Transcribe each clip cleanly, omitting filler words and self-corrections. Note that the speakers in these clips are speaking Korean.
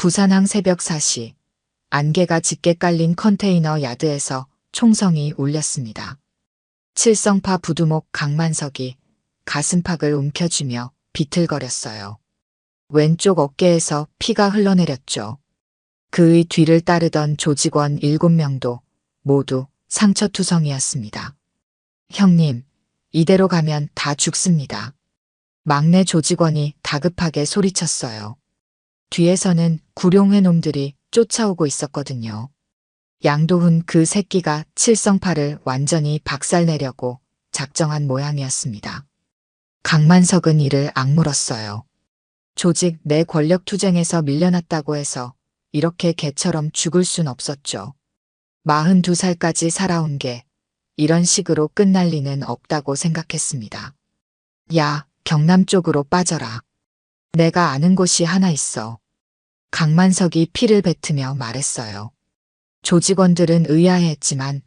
부산항 새벽 4시 안개가 짙게 깔린 컨테이너 야드에서 총성이 울렸습니다. 칠성파 부두목 강만석이 가슴팍을 움켜쥐며 비틀거렸어요. 왼쪽 어깨에서 피가 흘러내렸죠. 그의 뒤를 따르던 조직원 7명도 모두 상처투성이었습니다. 형님, 이대로 가면 다 죽습니다. 막내 조직원이 다급하게 소리쳤어요. 뒤에서는 구룡회 놈들이 쫓아오고 있었거든요. 양도훈 그 새끼가 칠성파를 완전히 박살내려고 작정한 모양이었습니다. 강만석은 이를 악물었어요. 조직 내 권력투쟁에서 밀려났다고 해서 이렇게 개처럼 죽을 순 없었죠. 42살까지 살아온 게 이런 식으로 끝날 리는 없다고 생각했습니다. 야, 경남 쪽으로 빠져라. 내가 아는 곳이 하나 있어. 강만석이 피를 뱉으며 말했어요. 조직원들은 의아해했지만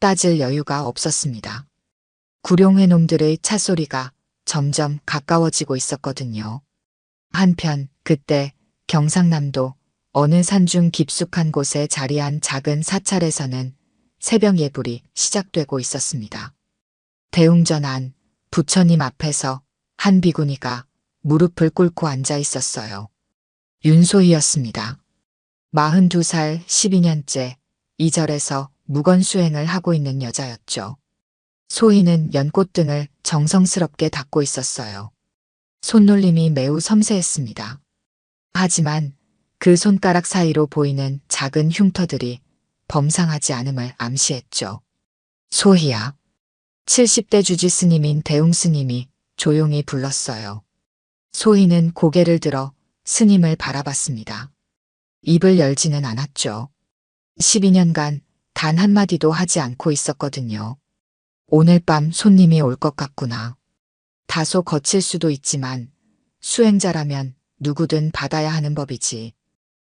따질 여유가 없었습니다. 구룡회 놈들의 차소리가 점점 가까워지고 있었거든요. 한편 그때 경상남도 어느 산중 깊숙한 곳에 자리한 작은 사찰에서는 새벽 예불이 시작되고 있었습니다. 대웅전 안 부처님 앞에서 한 비구니가 무릎을 꿇고 앉아 있었어요. 윤소희였습니다. 42살 12년째 이 절에서 묵언수행을 하고 있는 여자였죠. 소희는 연꽃등을 정성스럽게 닦고 있었어요. 손놀림이 매우 섬세했습니다. 하지만 그 손가락 사이로 보이는 작은 흉터들이 범상하지 않음을 암시했죠. 소희야. 70대 주지 스님인 대웅 스님이 조용히 불렀어요. 소희는 고개를 들어 스님을 바라봤습니다. 입을 열지는 않았죠. 12년간 단 한마디도 하지 않고 있었거든요. 오늘 밤 손님이 올 것 같구나. 다소 거칠 수도 있지만 수행자라면 누구든 받아야 하는 법이지.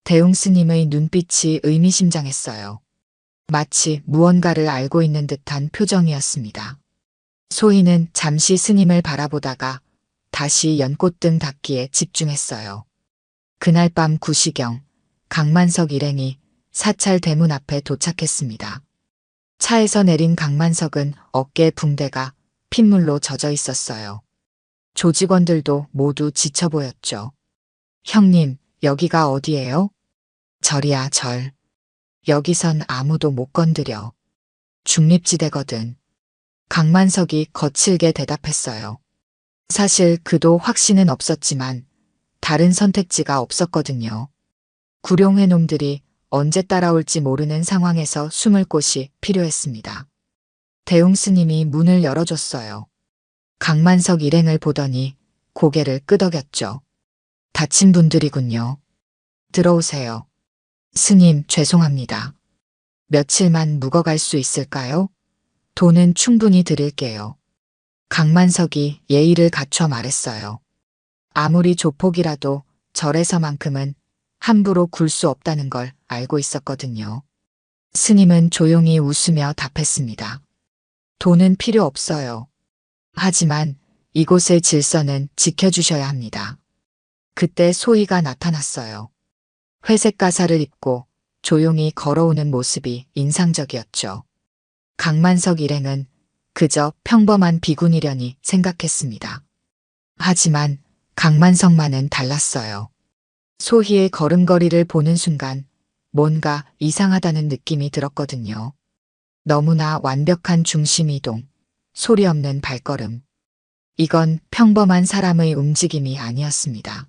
대웅 스님의 눈빛이 의미심장했어요. 마치 무언가를 알고 있는 듯한 표정이었습니다. 소희는 잠시 스님을 바라보다가 다시 연꽃등 닦기에 집중했어요. 그날 밤 9시경 강만석 일행이 사찰 대문 앞에 도착했습니다. 차에서 내린 강만석은 어깨 붕대가 핏물로 젖어 있었어요. 조직원들도 모두 지쳐 보였죠. 형님, 여기가 어디예요? 절이야, 절. 여기선 아무도 못 건드려. 중립지대거든. 강만석이 거칠게 대답했어요. 사실 그도 확신은 없었지만 다른 선택지가 없었거든요. 구룡회 놈들이 언제 따라올지 모르는 상황에서 숨을 곳이 필요했습니다. 대웅 스님이 문을 열어줬어요. 강만석 일행을 보더니 고개를 끄덕였죠. 다친 분들이군요. 들어오세요. 스님, 죄송합니다. 며칠만 묵어갈 수 있을까요? 돈은 충분히 드릴게요. 강만석이 예의를 갖춰 말했어요. 아무리 조폭이라도 절에서만큼은 함부로 굴 수 없다는 걸 알고 있었거든요. 스님은 조용히 웃으며 답했습니다. 돈은 필요 없어요. 하지만 이곳의 질서는 지켜주셔야 합니다. 그때 소희가 나타났어요. 회색 가사를 입고 조용히 걸어오는 모습이 인상적이었죠. 강만석 일행은 그저 평범한 비군이려니 생각했습니다. 하지만 강만석만은 달랐어요. 소희의 걸음걸이를 보는 순간 뭔가 이상하다는 느낌이 들었거든요. 너무나 완벽한 중심이동, 소리 없는 발걸음. 이건 평범한 사람의 움직임이 아니었습니다.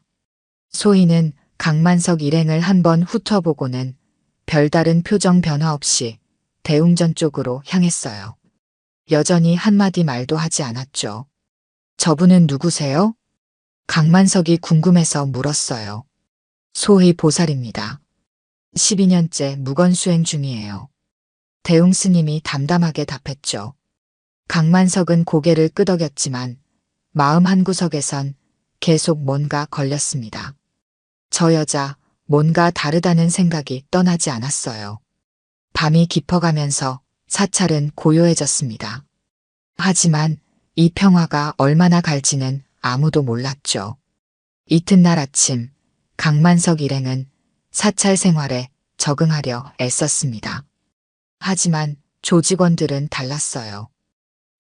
소희는 강만석 일행을 한번 훑어보고는 별다른 표정 변화 없이 대웅전 쪽으로 향했어요. 여전히 한마디 말도 하지 않았죠. 저분은 누구세요? 강만석이 궁금해서 물었어요. 소희 보살입니다. 12년째 묵언수행 중이에요. 대웅 스님이 담담하게 답했죠. 강만석은 고개를 끄덕였지만 마음 한구석에선 계속 뭔가 걸렸습니다. 저 여자 뭔가 다르다는 생각이 떠나지 않았어요. 밤이 깊어가면서 사찰은 고요해졌습니다. 하지만 이 평화가 얼마나 갈지는 아무도 몰랐죠. 이튿날 아침 강만석 일행은 사찰 생활에 적응하려 애썼습니다. 하지만 조직원들은 달랐어요.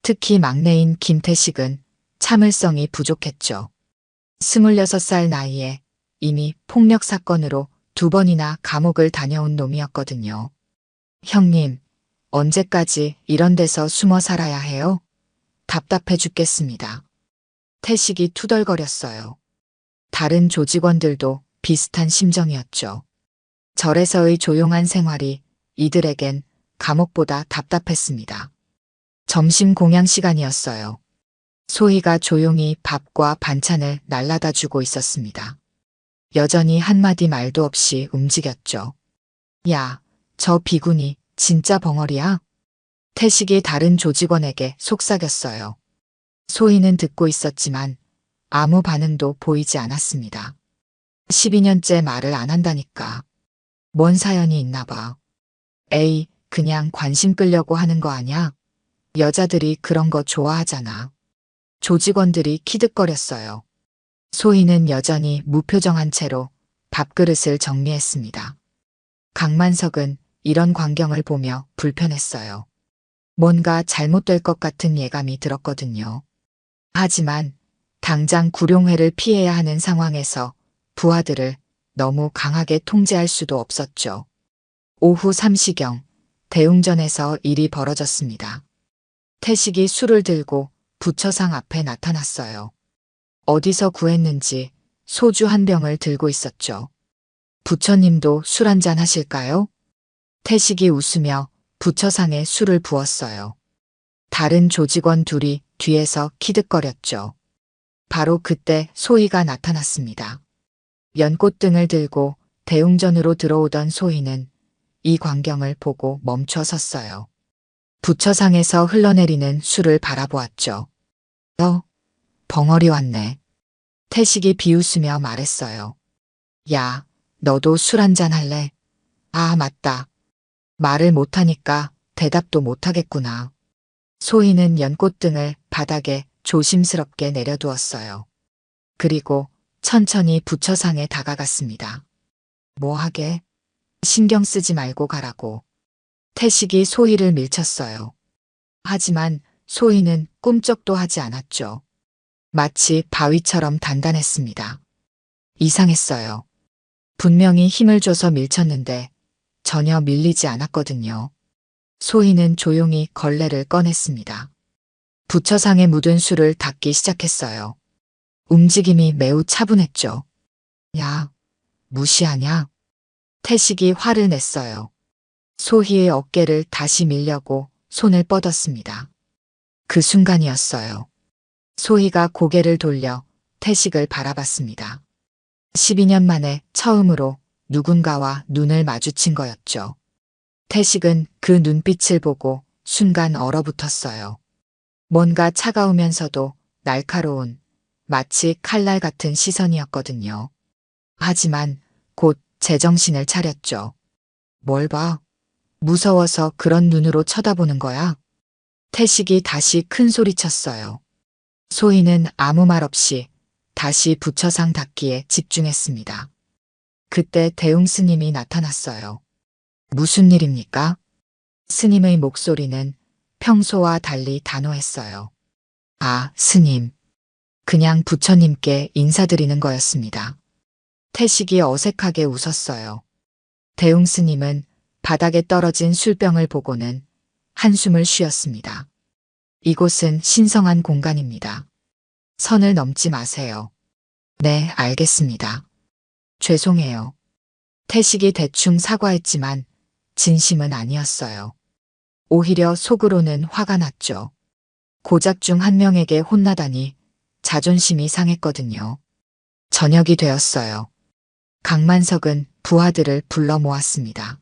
특히 막내인 김태식은 참을성이 부족했죠. 26살 나이에 이미 폭력 사건으로 2번이나 감옥을 다녀온 놈이었거든요. 형님, 언제까지 이런 데서 숨어 살아야 해요? 답답해 죽겠습니다. 태식이 투덜거렸어요. 다른 조직원들도 비슷한 심정이었죠. 절에서의 조용한 생활이 이들에겐 감옥보다 답답했습니다. 점심 공양 시간이었어요. 소희가 조용히 밥과 반찬을 날라다 주고 있었습니다. 여전히 한마디 말도 없이 움직였죠. 야, 저 비구니 진짜 벙어리야? 태식이 다른 조직원에게 속삭였어요. 소희는 듣고 있었지만 아무 반응도 보이지 않았습니다. 12년째 말을 안 한다니까. 뭔 사연이 있나 봐. 에이, 그냥 관심 끌려고 하는 거 아냐? 여자들이 그런 거 좋아하잖아. 조직원들이 키득거렸어요. 소희는 여전히 무표정한 채로 밥그릇을 정리했습니다. 강만석은 이런 광경을 보며 불편했어요. 뭔가 잘못될 것 같은 예감이 들었거든요. 하지만 당장 구룡회를 피해야 하는 상황에서 부하들을 너무 강하게 통제할 수도 없었죠. 오후 3시경 대웅전에서 일이 벌어졌습니다. 태식이 술을 들고 부처상 앞에 나타났어요. 어디서 구했는지 소주 한 병을 들고 있었죠. 부처님도 술 한잔 하실까요? 태식이 웃으며 부처상에 술을 부었어요. 다른 조직원 둘이 뒤에서 키득거렸죠. 바로 그때 소희가 나타났습니다. 연꽃등을 들고 대웅전으로 들어오던 소희는 이 광경을 보고 멈춰 섰어요. 부처상에서 흘러내리는 술을 바라보았죠. 벙어리 왔네. 태식이 비웃으며 말했어요. 야, 너도 술 한잔 할래? 아, 맞다. 말을 못하니까 대답도 못하겠구나. 소희는 연꽃등을 바닥에 조심스럽게 내려두었어요. 그리고 천천히 부처상에 다가갔습니다. 뭐 하게? 신경 쓰지 말고 가라고. 태식이 소희를 밀쳤어요. 하지만 소희는 꿈쩍도 하지 않았죠. 마치 바위처럼 단단했습니다. 이상했어요. 분명히 힘을 줘서 밀쳤는데 전혀 밀리지 않았거든요. 소희는 조용히 걸레를 꺼냈습니다. 부처상에 묻은 술을 닦기 시작했어요. 움직임이 매우 차분했죠. 야, 무시하냐? 태식이 화를 냈어요. 소희의 어깨를 다시 밀려고 손을 뻗었습니다. 그 순간이었어요. 소희가 고개를 돌려 태식을 바라봤습니다. 12년 만에 처음으로 누군가와 눈을 마주친 거였죠. 태식은 그 눈빛을 보고 순간 얼어붙었어요. 뭔가 차가우면서도 날카로운 마치 칼날 같은 시선이었거든요. 하지만 곧 제정신을 차렸죠. 뭘 봐? 무서워서 그런 눈으로 쳐다보는 거야? 태식이 다시 큰 소리 쳤어요. 소희는 아무 말 없이 다시 부처상 닦기에 집중했습니다. 그때 대웅 스님이 나타났어요. 무슨 일입니까? 스님의 목소리는 평소와 달리 단호했어요. 아, 스님. 그냥 부처님께 인사드리는 거였습니다. 태식이 어색하게 웃었어요. 대웅 스님은 바닥에 떨어진 술병을 보고는 한숨을 쉬었습니다. 이곳은 신성한 공간입니다. 선을 넘지 마세요. 네, 알겠습니다. 죄송해요. 태식이 대충 사과했지만 진심은 아니었어요. 오히려 속으로는 화가 났죠. 고작 중 한 명에게 혼나다니 자존심이 상했거든요. 저녁이 되었어요. 강만석은 부하들을 불러 모았습니다.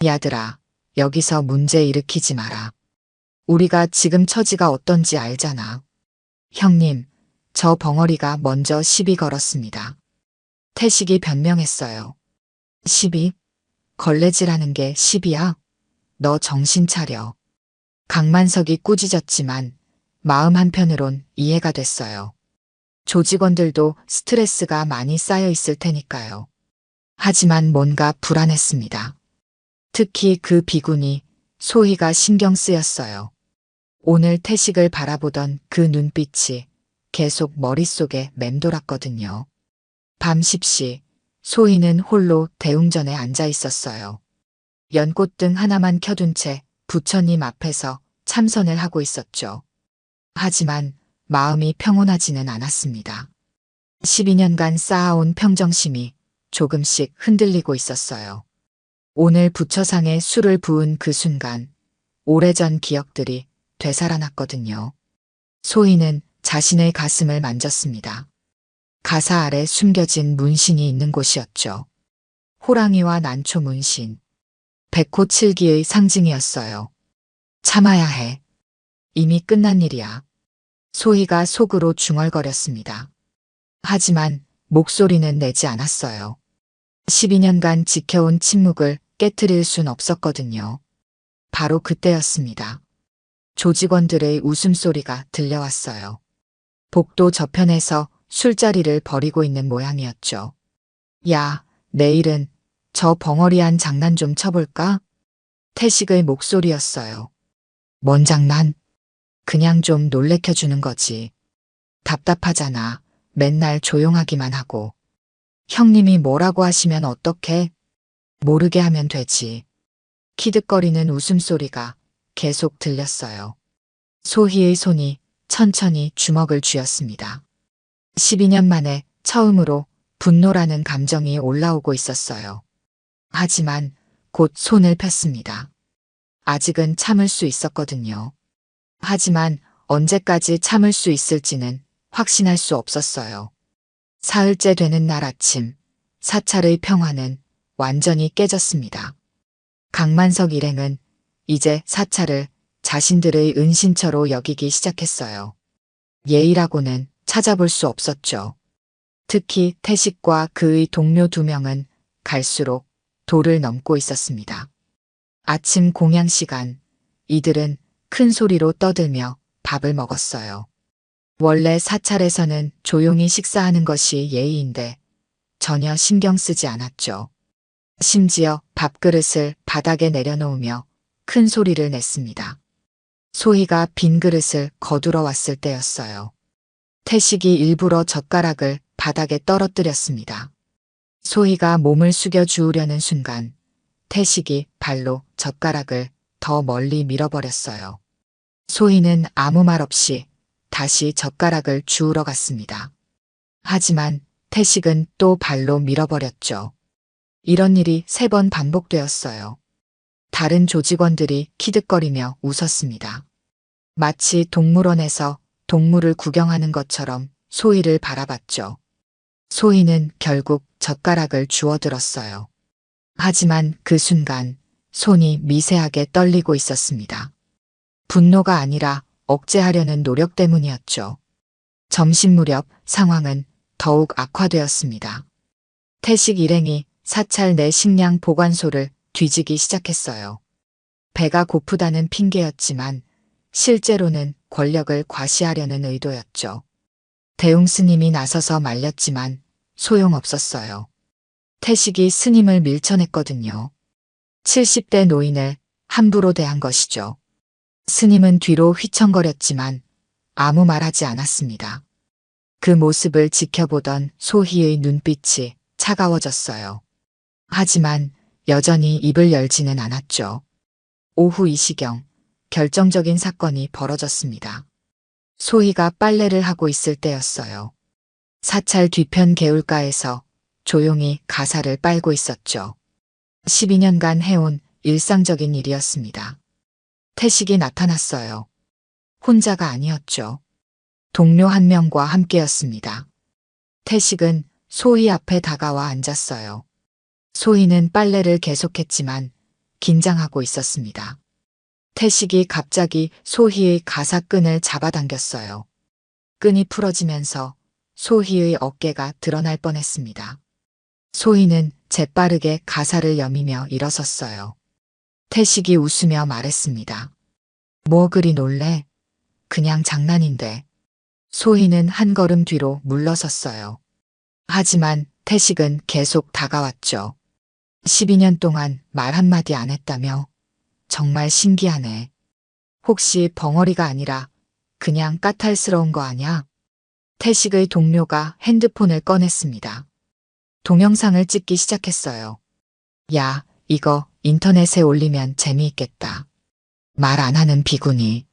야들아, 여기서 문제 일으키지 마라. 우리가 지금 처지가 어떤지 알잖아. 형님, 저 벙어리가 먼저 시비 걸었습니다. 태식이 변명했어요. 시비? 걸레질하는 게 시비야? 너 정신 차려. 강만석이 꾸짖었지만 마음 한편으론 이해가 됐어요. 조직원들도 스트레스가 많이 쌓여 있을 테니까요. 하지만 뭔가 불안했습니다. 특히 그 비군이 소희가 신경 쓰였어요. 오늘 태식을 바라보던 그 눈빛이 계속 머릿속에 맴돌았거든요. 밤 10시 소희는 홀로 대웅전에 앉아 있었어요. 연꽃등 하나만 켜둔 채 부처님 앞에서 참선을 하고 있었죠. 하지만 마음이 평온하지는 않았습니다. 12년간 쌓아온 평정심이 조금씩 흔들리고 있었어요. 오늘 부처상에 술을 부은 그 순간 오래전 기억들이 되살아났거든요. 소희는 자신의 가슴을 만졌습니다. 가사 아래 숨겨진 문신이 있는 곳이었죠. 호랑이와 난초 문신. 백호칠기의 상징이었어요. 참아야 해. 이미 끝난 일이야. 소희가 속으로 중얼거렸습니다. 하지만 목소리는 내지 않았어요. 12년간 지켜온 침묵을 깨트릴 순 없었거든요. 바로 그때였습니다. 조직원들의 웃음소리가 들려왔어요. 복도 저편에서 술자리를 벌이고 있는 모양이었죠. 야, 내일은 저 벙어리한 장난 좀 쳐볼까? 태식의 목소리였어요. 뭔 장난? 그냥 좀 놀래켜주는 거지. 답답하잖아. 맨날 조용하기만 하고. 형님이 뭐라고 하시면 어떡해? 모르게 하면 되지. 키득거리는 웃음소리가 계속 들렸어요. 소희의 손이 천천히 주먹을 쥐었습니다. 12년 만에 처음으로 분노라는 감정이 올라오고 있었어요. 하지만 곧 손을 폈습니다. 아직은 참을 수 있었거든요. 하지만 언제까지 참을 수 있을지는 확신할 수 없었어요. 사흘째 되는 날 아침, 사찰의 평화는 완전히 깨졌습니다. 강만석 일행은 이제 사찰을 자신들의 은신처로 여기기 시작했어요. 예의라고는 찾아볼 수 없었죠. 특히 태식과 그의 동료 2명은 갈수록 도를 넘고 있었습니다. 아침 공양 시간, 이들은 큰 소리로 떠들며 밥을 먹었어요. 원래 사찰에서는 조용히 식사하는 것이 예의인데 전혀 신경 쓰지 않았죠. 심지어 밥그릇을 바닥에 내려놓으며 큰 소리를 냈습니다. 소희가 빈 그릇을 거두러 왔을 때였어요. 태식이 일부러 젓가락을 바닥에 떨어뜨렸습니다. 소희가 몸을 숙여 주우려는 순간 태식이 발로 젓가락을 더 멀리 밀어버렸어요. 소희는 아무 말 없이 다시 젓가락을 주우러 갔습니다. 하지만 태식은 또 발로 밀어버렸죠. 이런 일이 3번 반복되었어요. 다른 조직원들이 키득거리며 웃었습니다. 마치 동물원에서 동물을 구경하는 것처럼 소희를 바라봤죠. 소희는 결국 젓가락을 주워들었어요. 하지만 그 순간 손이 미세하게 떨리고 있었습니다. 분노가 아니라 억제하려는 노력 때문이었죠. 점심 무렵 상황은 더욱 악화되었습니다. 태식 일행이 사찰 내 식량 보관소를 뒤지기 시작했어요. 배가 고프다는 핑계였지만 실제로는 권력을 과시하려는 의도였죠. 대웅 스님이 나서서 말렸지만 소용없었어요. 태식이 스님을 밀쳐냈거든요. 70대 노인을 함부로 대한 것이죠. 스님은 뒤로 휘청거렸지만 아무 말하지 않았습니다. 그 모습을 지켜보던 소희의 눈빛이 차가워졌어요. 하지만 여전히 입을 열지는 않았죠. 오후 이 시경 결정적인 사건이 벌어졌습니다. 소희가 빨래를 하고 있을 때였어요. 사찰 뒤편 개울가에서 조용히 가사를 빨고 있었죠. 12년간 해온 일상적인 일이었습니다. 태식이 나타났어요. 혼자가 아니었죠. 동료 1명과 함께였습니다. 태식은 소희 앞에 다가와 앉았어요. 소희는 빨래를 계속했지만 긴장하고 있었습니다. 태식이 갑자기 소희의 가사끈을 잡아당겼어요. 끈이 풀어지면서 소희의 어깨가 드러날 뻔했습니다. 소희는 재빠르게 가사를 여미며 일어섰어요. 태식이 웃으며 말했습니다. 뭐 그리 놀래? 그냥 장난인데. 소희는 한 걸음 뒤로 물러섰어요. 하지만 태식은 계속 다가왔죠. 12년 동안 말 한마디 안 했다며? 정말 신기하네. 혹시 벙어리가 아니라 그냥 까탈스러운 거 아냐? 태식의 동료가 핸드폰을 꺼냈습니다. 동영상을 찍기 시작했어요. 야, 이거 인터넷에 올리면 재미있겠다. 말 안 하는 비구니.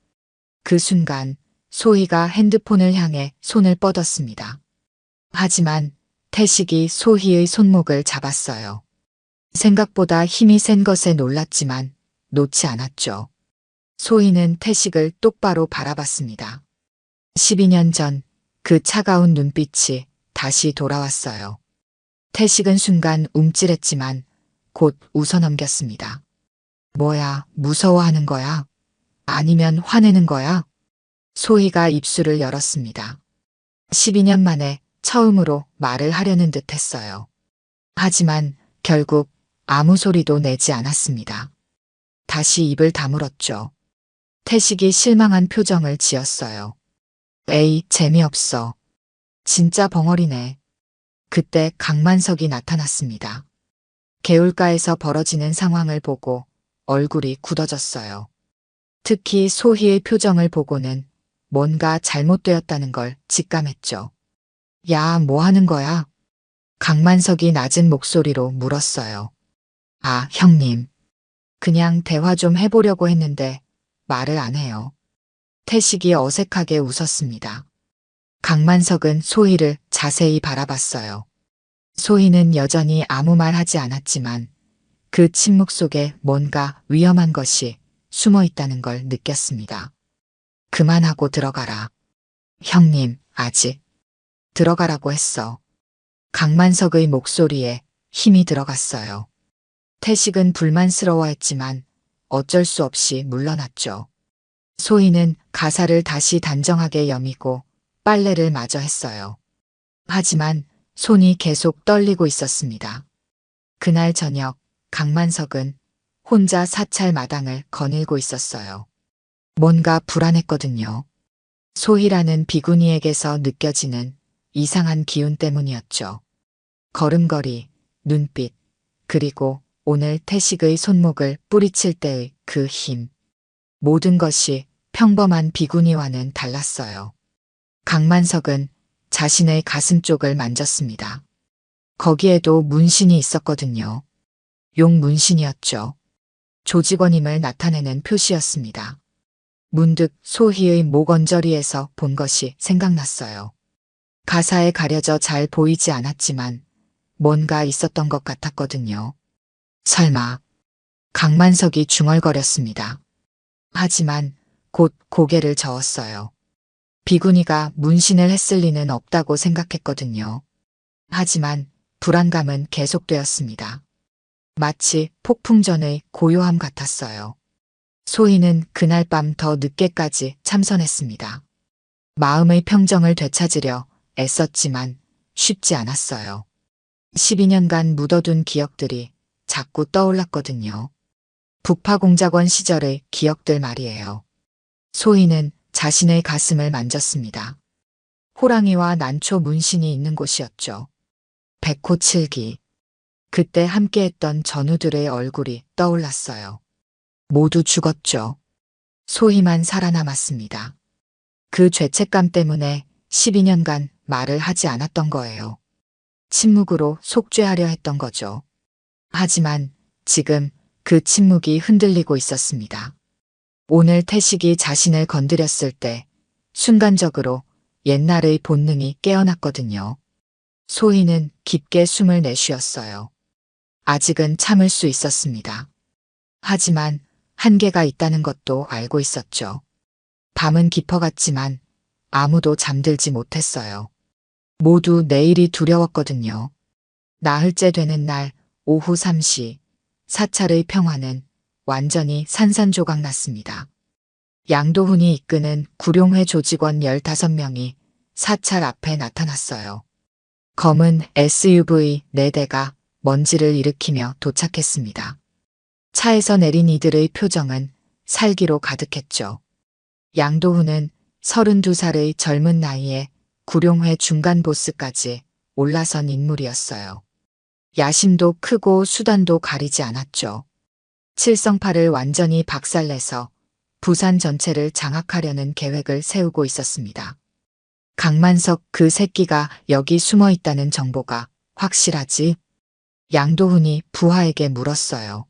그 순간 소희가 핸드폰을 향해 손을 뻗었습니다. 하지만 태식이 소희의 손목을 잡았어요. 생각보다 힘이 센 것에 놀랐지만 놓지 않았죠. 소희는 태식을 똑바로 바라봤습니다. 12년 전 그 차가운 눈빛이 다시 돌아왔어요. 태식은 순간 움찔했지만 곧 웃어넘겼습니다. 뭐야, 무서워하는 거야? 아니면 화내는 거야? 소희가 입술을 열었습니다. 12년 만에 처음으로 말을 하려는 듯 했어요. 하지만 결국 아무 소리도 내지 않았습니다. 다시 입을 다물었죠. 태식이 실망한 표정을 지었어요. 에이, 재미없어. 진짜 벙어리네. 그때 강만석이 나타났습니다. 개울가에서 벌어지는 상황을 보고 얼굴이 굳어졌어요. 특히 소희의 표정을 보고는 뭔가 잘못되었다는 걸 직감했죠. 야, 뭐 하는 거야? 강만석이 낮은 목소리로 물었어요. 아, 형님. 그냥 대화 좀 해보려고 했는데 말을 안 해요. 태식이 어색하게 웃었습니다. 강만석은 소희를 자세히 바라봤어요. 소희는 여전히 아무 말 하지 않았지만 그 침묵 속에 뭔가 위험한 것이 숨어 있다는 걸 느꼈습니다. 그만하고 들어가라. 형님, 아직 들어가라고 했어. 강만석의 목소리에 힘이 들어갔어요. 태식은 불만스러워했지만 어쩔 수 없이 물러났죠. 소희는 가사를 다시 단정하게 여미고 빨래를 마저 했어요. 하지만 손이 계속 떨리고 있었습니다. 그날 저녁 강만석은 혼자 사찰 마당을 거닐고 있었어요. 뭔가 불안했거든요. 소희라는 비구니에게서 느껴지는 이상한 기운 때문이었죠. 걸음걸이, 눈빛, 그리고 오늘 태식의 손목을 뿌리칠 때의 그 힘. 모든 것이 평범한 비구니와는 달랐어요. 강만석은 자신의 가슴 쪽을 만졌습니다. 거기에도 문신이 있었거든요. 용 문신이었죠. 조직원임을 나타내는 표시였습니다. 문득 소희의 목 언저리에서 본 것이 생각났어요. 가사에 가려져 잘 보이지 않았지만 뭔가 있었던 것 같았거든요. 설마. 강만석이 중얼거렸습니다. 하지만 곧 고개를 저었어요. 비구니가 문신을 했을 리는 없다고 생각했거든요. 하지만 불안감은 계속되었습니다. 마치 폭풍 전의 고요함 같았어요. 소희는 그날 밤 더 늦게까지 참선했습니다. 마음의 평정을 되찾으려 애썼지만 쉽지 않았어요. 12년간 묻어둔 기억들이 자꾸 떠올랐거든요. 북파공작원 시절의 기억들 말이에요. 소희는 자신의 가슴을 만졌습니다. 호랑이와 난초 문신이 있는 곳이었죠. 백호칠기. 그때 함께했던 전우들의 얼굴이 떠올랐어요. 모두 죽었죠. 소희만 살아남았습니다. 그 죄책감 때문에 12년간 말을 하지 않았던 거예요. 침묵으로 속죄하려 했던 거죠. 하지만 지금 그 침묵이 흔들리고 있었습니다. 오늘 태식이 자신을 건드렸을 때 순간적으로 옛날의 본능이 깨어났거든요. 소희는 깊게 숨을 내쉬었어요. 아직은 참을 수 있었습니다. 하지만 한계가 있다는 것도 알고 있었죠. 밤은 깊어갔지만 아무도 잠들지 못했어요. 모두 내일이 두려웠거든요. 나흘째 되는 날 오후 3시 사찰의 평화는 완전히 산산조각 났습니다. 양도훈이 이끄는 구룡회 조직원 15명이 사찰 앞에 나타났어요. 검은 SUV 4대가 먼지를 일으키며 도착했습니다. 차에서 내린 이들의 표정은 살기로 가득했죠. 양도훈은 32살의 젊은 나이에 구룡회 중간 보스까지 올라선 인물이었어요. 야심도 크고 수단도 가리지 않았죠. 칠성파를 완전히 박살내서 부산 전체를 장악하려는 계획을 세우고 있었습니다. 강만석 그 새끼가 여기 숨어 있다는 정보가 확실하지? 양도훈이 부하에게 물었어요.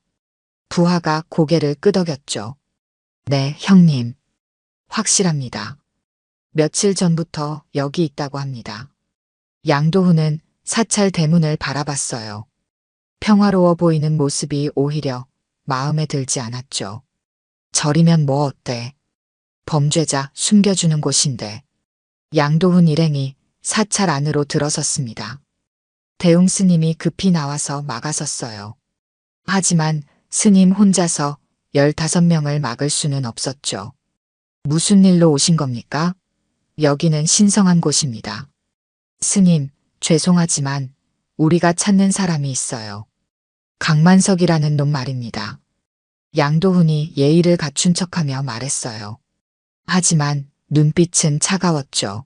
부하가 고개를 끄덕였죠. 네, 형님. 확실합니다. 며칠 전부터 여기 있다고 합니다. 양도훈은 사찰 대문을 바라봤어요. 평화로워 보이는 모습이 오히려 마음에 들지 않았죠. 절이면 뭐 어때? 범죄자 숨겨주는 곳인데. 양도훈 일행이 사찰 안으로 들어섰습니다. 대웅 스님이 급히 나와서 막아섰어요. 하지만 스님 혼자서 15명을 막을 수는 없었죠. 무슨 일로 오신 겁니까? 여기는 신성한 곳입니다. 스님, 죄송하지만 우리가 찾는 사람이 있어요. 강만석이라는 놈 말입니다. 양도훈이 예의를 갖춘 척하며 말했어요. 하지만 눈빛은 차가웠죠.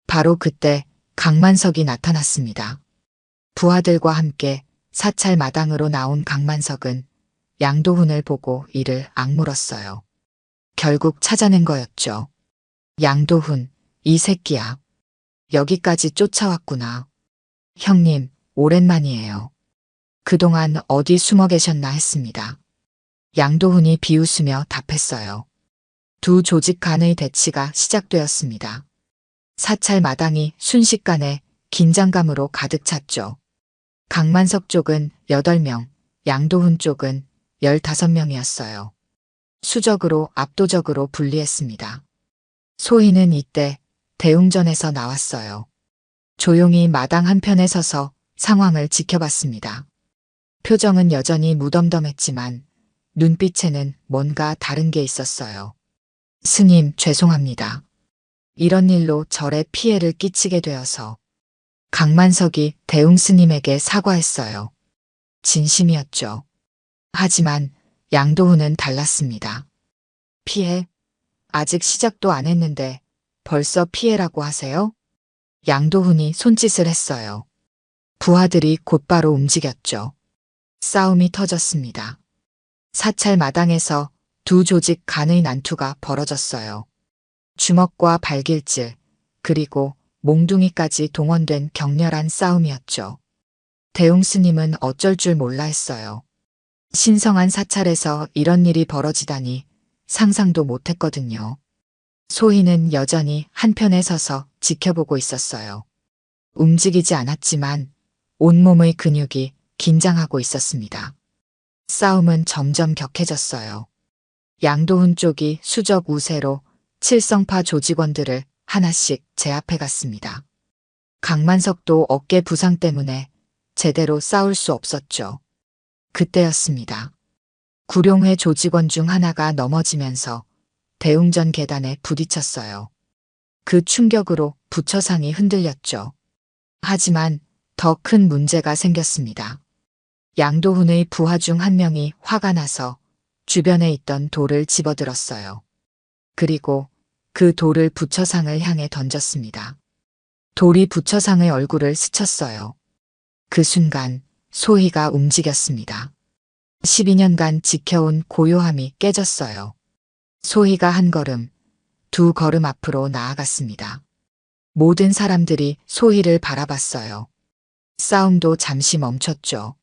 바로 그때 강만석이 나타났습니다. 부하들과 함께 사찰 마당으로 나온 강만석은 양도훈을 보고 이를 악물었어요. 결국 찾아낸 거였죠. 양도훈, 이 새끼야. 여기까지 쫓아왔구나. 형님, 오랜만이에요. 그동안 어디 숨어 계셨나 했습니다. 양도훈이 비웃으며 답했어요. 두 조직 간의 대치가 시작되었습니다. 사찰 마당이 순식간에 긴장감으로 가득 찼죠. 강만석 쪽은 8명, 양도훈 쪽은 15명이었어요. 수적으로 압도적으로 불리했습니다. 소희는 이때 대웅전에서 나왔어요. 조용히 마당 한편에 서서 상황을 지켜봤습니다. 표정은 여전히 무덤덤했지만 눈빛에는 뭔가 다른 게 있었어요. 스님, 죄송합니다. 이런 일로 절에 피해를 끼치게 되어서. 강만석이 대웅 스님에게 사과했어요. 진심이었죠. 하지만 양도훈은 달랐습니다. 피해? 아직 시작도 안 했는데 벌써 피해라고 하세요? 양도훈이 손짓을 했어요. 부하들이 곧바로 움직였죠. 싸움이 터졌습니다. 사찰 마당에서 두 조직 간의 난투가 벌어졌어요. 주먹과 발길질, 그리고 몽둥이까지 동원된 격렬한 싸움이었죠. 대웅 스님은 어쩔 줄 몰라 했어요. 신성한 사찰에서 이런 일이 벌어지다니 상상도 못했거든요. 소희는 여전히 한편에 서서 지켜보고 있었어요. 움직이지 않았지만 온몸의 근육이 긴장하고 있었습니다. 싸움은 점점 격해졌어요. 양도훈 쪽이 수적 우세로 칠성파 조직원들을 하나씩 제압해 갔습니다. 강만석도 어깨 부상 때문에 제대로 싸울 수 없었죠. 그때였습니다. 구룡회 조직원 중 하나가 넘어지면서 대웅전 계단에 부딪혔어요. 그 충격으로 부처상이 흔들렸죠. 하지만 더 큰 문제가 생겼습니다. 양도훈의 부하 중 한 명이 화가 나서 주변에 있던 돌을 집어들었어요. 그리고 그 돌을 부처상을 향해 던졌습니다. 돌이 부처상의 얼굴을 스쳤어요. 그 순간 소희가 움직였습니다. 12년간 지켜온 고요함이 깨졌어요. 소희가 한 걸음, 두 걸음 앞으로 나아갔습니다. 모든 사람들이 소희를 바라봤어요. 싸움도 잠시 멈췄죠.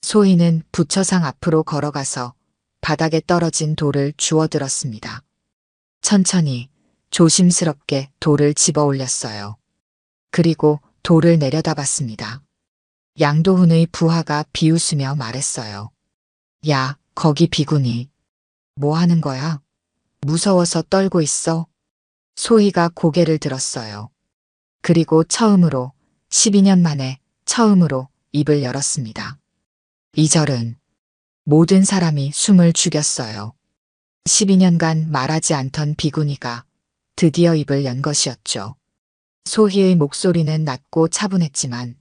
소희는 부처상 앞으로 걸어가서 바닥에 떨어진 돌을 주워들었습니다. 천천히 조심스럽게 돌을 집어 올렸어요. 그리고 돌을 내려다봤습니다. 양도훈의 부하가 비웃으며 말했어요. 야, 거기 비구니. 뭐 하는 거야? 무서워서 떨고 있어? 소희가 고개를 들었어요. 그리고 처음으로 12년 만에 처음으로 입을 열었습니다. 이 절은 모든 사람이 숨을 죽였어요. 12년간 말하지 않던 비구니가 드디어 입을 연 것이었죠. 소희의 목소리는 낮고 차분했지만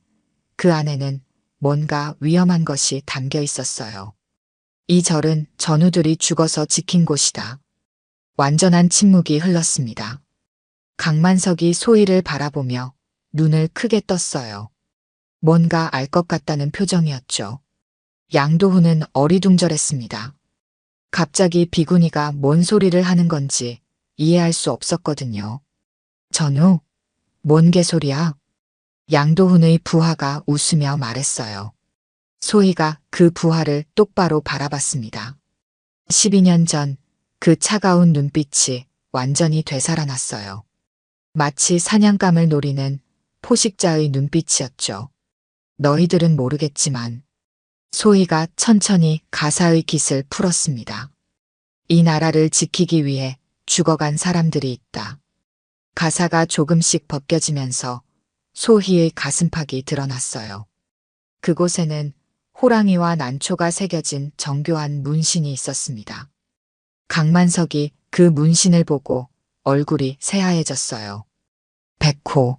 그 안에는 뭔가 위험한 것이 담겨 있었어요. 이 절은 전우들이 죽어서 지킨 곳이다. 완전한 침묵이 흘렀습니다. 강만석이 소희를 바라보며 눈을 크게 떴어요. 뭔가 알 것 같다는 표정이었죠. 양도훈은 어리둥절했습니다. 갑자기 비구니가 뭔 소리를 하는 건지 이해할 수 없었거든요. 전우, 뭔 개소리야? 양도훈의 부하가 웃으며 말했어요. 소희가 그 부하를 똑바로 바라봤습니다. 12년 전 그 차가운 눈빛이 완전히 되살아났어요. 마치 사냥감을 노리는 포식자의 눈빛이었죠. 너희들은 모르겠지만 소희가 천천히 가사의 깃을 풀었습니다. 이 나라를 지키기 위해 죽어간 사람들이 있다. 가사가 조금씩 벗겨지면서 소희의 가슴팍이 드러났어요. 그곳에는 호랑이와 난초가 새겨진 정교한 문신이 있었습니다. 강만석이 그 문신을 보고 얼굴이 새하얘졌어요. 백호.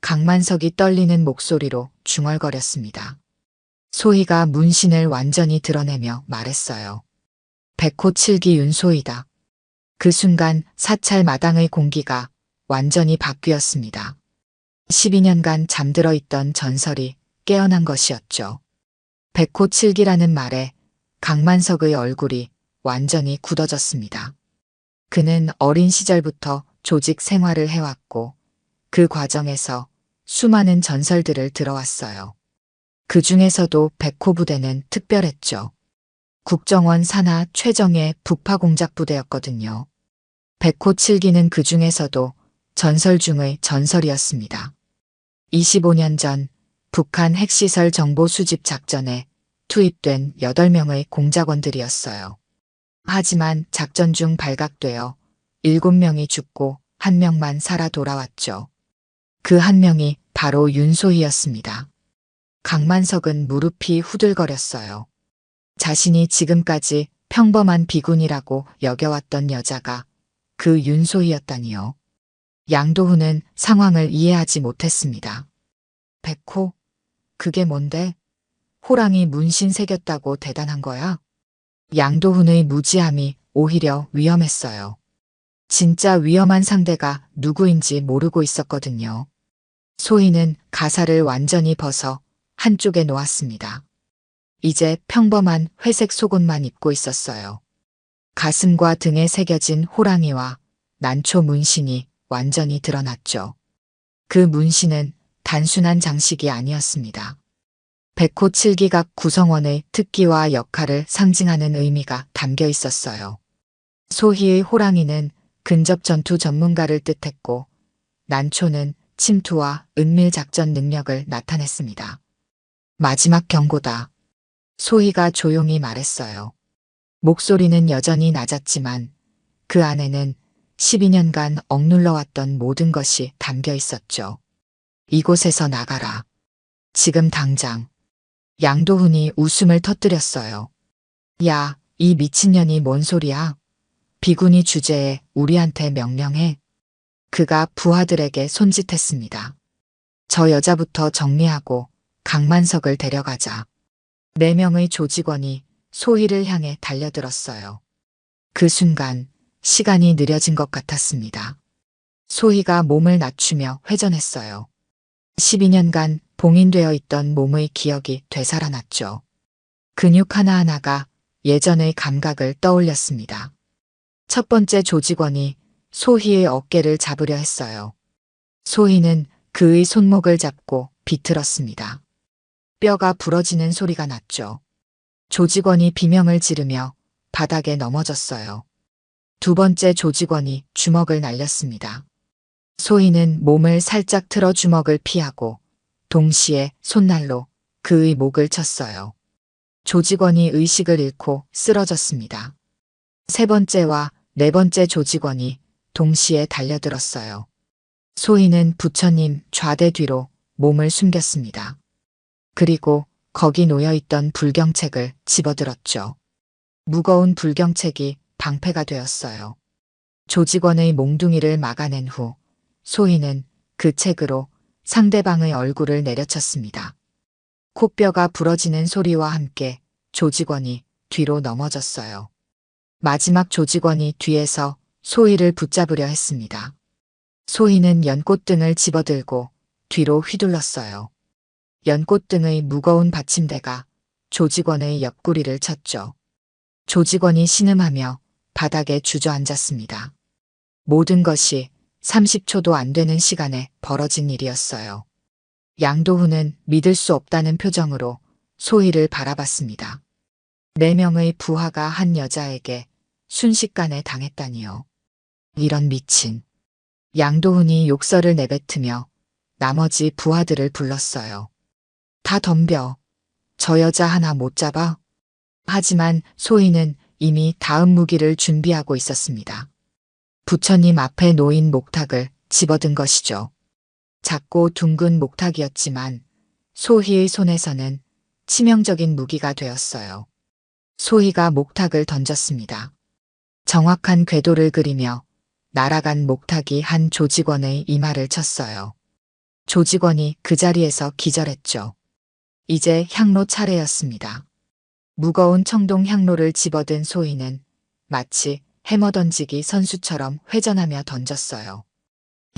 강만석이 떨리는 목소리로 중얼거렸습니다. 소희가 문신을 완전히 드러내며 말했어요. 백호 7기 윤소희다. 그 순간 사찰 마당의 공기가 완전히 바뀌었습니다. 12년간 잠들어 있던 전설이 깨어난 것이었죠. 백호 7기라는 말에 강만석의 얼굴이 완전히 굳어졌습니다. 그는 어린 시절부터 조직 생활을 해왔고 그 과정에서 수많은 전설들을 들어왔어요. 그 중에서도 백호 부대는 특별했죠. 국정원 산하 최정예 북파 공작부대였거든요. 백호 7기는 그 중에서도 전설 중의 전설이었습니다. 25년 전 북한 핵시설 정보 수집 작전에 투입된 8명의 공작원들이었어요. 하지만 작전 중 발각되어 7명이 죽고 1명만 살아 돌아왔죠. 그 1명이 바로 윤소희였습니다. 강만석은 무릎이 후들거렸어요. 자신이 지금까지 평범한 비군이라고 여겨왔던 여자가 그 윤소희였다니요. 양도훈은 상황을 이해하지 못했습니다. 백호? 그게 뭔데? 호랑이 문신 새겼다고 대단한 거야? 양도훈의 무지함이 오히려 위험했어요. 진짜 위험한 상대가 누구인지 모르고 있었거든요. 소희는 가사를 완전히 벗어 한쪽에 놓았습니다. 이제 평범한 회색 속옷만 입고 있었어요. 가슴과 등에 새겨진 호랑이와 난초 문신이 완전히 드러났죠. 그 문신은 단순한 장식이 아니었습니다. 백호 7기각 구성원의 특기와 역할을 상징하는 의미가 담겨 있었어요. 소희의 호랑이는 근접 전투 전문가를 뜻했고 난초는 침투와 은밀 작전 능력을 나타냈습니다. 마지막 경고다. 소희가 조용히 말했어요. 목소리는 여전히 낮았지만 그 안에는 12년간 억눌러왔던 모든 것이 담겨 있었죠. 이곳에서 나가라. 지금 당장. 양도훈이 웃음을 터뜨렸어요. 야, 이 미친년이 뭔 소리야? 비군이 주제에 우리한테 명령해. 그가 부하들에게 손짓했습니다. 저 여자부터 정리하고 강만석을 데려가자. 4명의 조직원이 소희를 향해 달려들었어요. 그 순간 시간이 느려진 것 같았습니다. 소희가 몸을 낮추며 회전했어요. 12년간 봉인되어 있던 몸의 기억이 되살아났죠. 근육 하나하나가 예전의 감각을 떠올렸습니다. 첫 번째 조직원이 소희의 어깨를 잡으려 했어요. 소희는 그의 손목을 잡고 비틀었습니다. 뼈가 부러지는 소리가 났죠. 조직원이 비명을 지르며 바닥에 넘어졌어요. 두 번째 조직원이 주먹을 날렸습니다. 소희는 몸을 살짝 틀어 주먹을 피하고 동시에 손날로 그의 목을 쳤어요. 조직원이 의식을 잃고 쓰러졌습니다. 세 번째와 네 번째 조직원이 동시에 달려들었어요. 소희는 부처님 좌대 뒤로 몸을 숨겼습니다. 그리고 거기 놓여있던 불경책을 집어들었죠. 무거운 불경책이 방패가 되었어요. 조직원의 몽둥이를 막아낸 후 소희는 그 책으로 상대방의 얼굴을 내려쳤습니다. 코뼈가 부러지는 소리와 함께 조직원이 뒤로 넘어졌어요. 마지막 조직원이 뒤에서 소희를 붙잡으려 했습니다. 소희는 연꽃등을 집어들고 뒤로 휘둘렀어요. 연꽃 등의 무거운 받침대가 조직원의 옆구리를 쳤죠. 조직원이 신음하며 바닥에 주저앉았습니다. 모든 것이 30초도 안 되는 시간에 벌어진 일이었어요. 양도훈은 믿을 수 없다는 표정으로 소희를 바라봤습니다. 4명의 부하가 한 여자에게 순식간에 당했다니요. 이런 미친. 양도훈이 욕설을 내뱉으며 나머지 부하들을 불렀어요. 다 덤벼. 저 여자 하나 못 잡아? 하지만 소희는 이미 다음 무기를 준비하고 있었습니다. 부처님 앞에 놓인 목탁을 집어든 것이죠. 작고 둥근 목탁이었지만 소희의 손에서는 치명적인 무기가 되었어요. 소희가 목탁을 던졌습니다. 정확한 궤도를 그리며 날아간 목탁이 한 조직원의 이마를 쳤어요. 조직원이 그 자리에서 기절했죠. 이제 향로 차례였습니다. 무거운 청동 향로를 집어든 소희는 마치 해머 던지기 선수처럼 회전하며 던졌어요.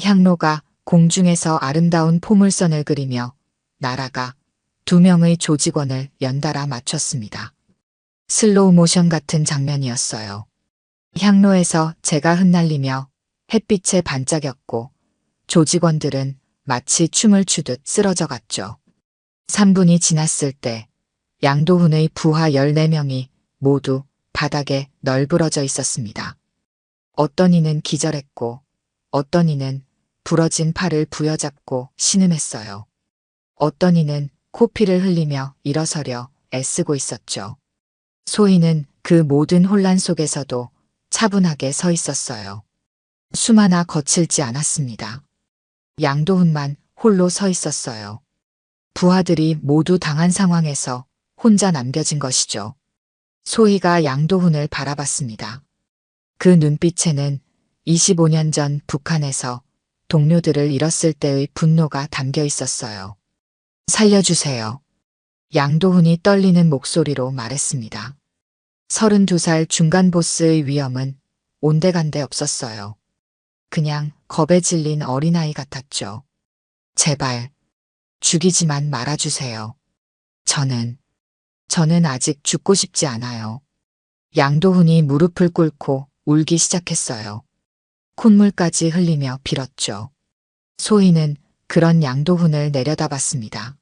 향로가 공중에서 아름다운 포물선을 그리며 날아가 2명의 조직원을 연달아 맞췄습니다. 슬로우 모션 같은 장면이었어요. 향로에서 재가 흩날리며 햇빛에 반짝였고 조직원들은 마치 춤을 추듯 쓰러져 갔죠. 3분이 지났을 때 양도훈의 부하 14명이 모두 바닥에 널브러져 있었습니다. 어떤 이는 기절했고 어떤 이는 부러진 팔을 부여잡고 신음했어요. 어떤 이는 코피를 흘리며 일어서려 애쓰고 있었죠. 소희는 그 모든 혼란 속에서도 차분하게 서 있었어요. 숨 하나 거칠지 않았습니다. 양도훈만 홀로 서 있었어요. 부하들이 모두 당한 상황에서 혼자 남겨진 것이죠. 소희가 양도훈을 바라봤습니다. 그 눈빛에는 25년 전 북한에서 동료들을 잃었을 때의 분노가 담겨 있었어요. 살려주세요. 양도훈이 떨리는 목소리로 말했습니다. 32살 중간 보스의 위험은 온데간데 없었어요. 그냥 겁에 질린 어린아이 같았죠. 제발 죽이지만 말아주세요. 저는 아직 죽고 싶지 않아요. 양도훈이 무릎을 꿇고 울기 시작했어요. 콧물까지 흘리며 빌었죠. 소희는 그런 양도훈을 내려다봤습니다.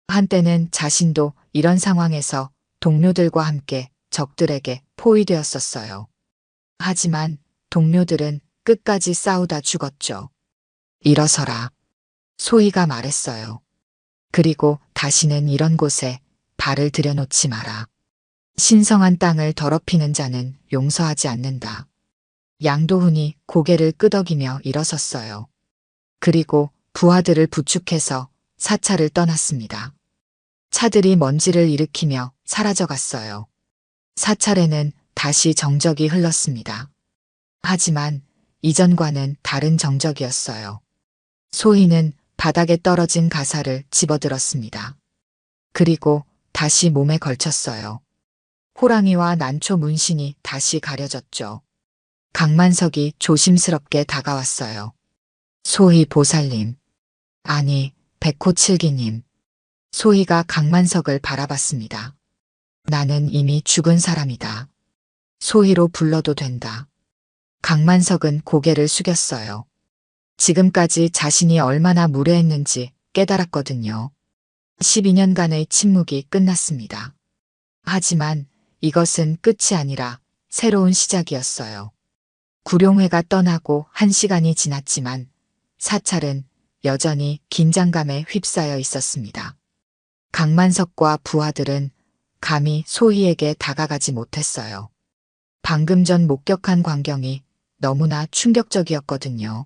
한때는 자신도 이런 상황에서 동료들과 함께 적들에게 포위되었었어요. 하지만 동료들은 끝까지 싸우다 죽었죠. 일어서라. 소희가 말했어요. 그리고 다시는 이런 곳에 발을 들여놓지 마라. 신성한 땅을 더럽히는 자는 용서하지 않는다. 양도훈이 고개를 끄덕이며 일어섰어요. 그리고 부하들을 부축해서 사찰을 떠났습니다. 차들이 먼지를 일으키며 사라져갔어요. 사찰에는 다시 정적이 흘렀습니다. 하지만 이전과는 다른 정적이었어요. 소희는 바닥에 떨어진 가사를 집어들었습니다. 그리고 다시 몸에 걸쳤어요. 호랑이와 난초 문신이 다시 가려졌죠. 강만석이 조심스럽게 다가왔어요. 소희 보살님. 아니, 백호칠기님. 소희가 강만석을 바라봤습니다. 나는 이미 죽은 사람이다. 소희로 불러도 된다. 강만석은 고개를 숙였어요. 지금까지 자신이 얼마나 무례했는지 깨달았거든요. 12년간의 침묵이 끝났습니다. 하지만 이것은 끝이 아니라 새로운 시작이었어요. 구룡회가 떠나고 1시간이 지났지만 사찰은 여전히 긴장감에 휩싸여 있었습니다. 강만석과 부하들은 감히 소희에게 다가가지 못했어요. 방금 전 목격한 광경이 너무나 충격적이었거든요.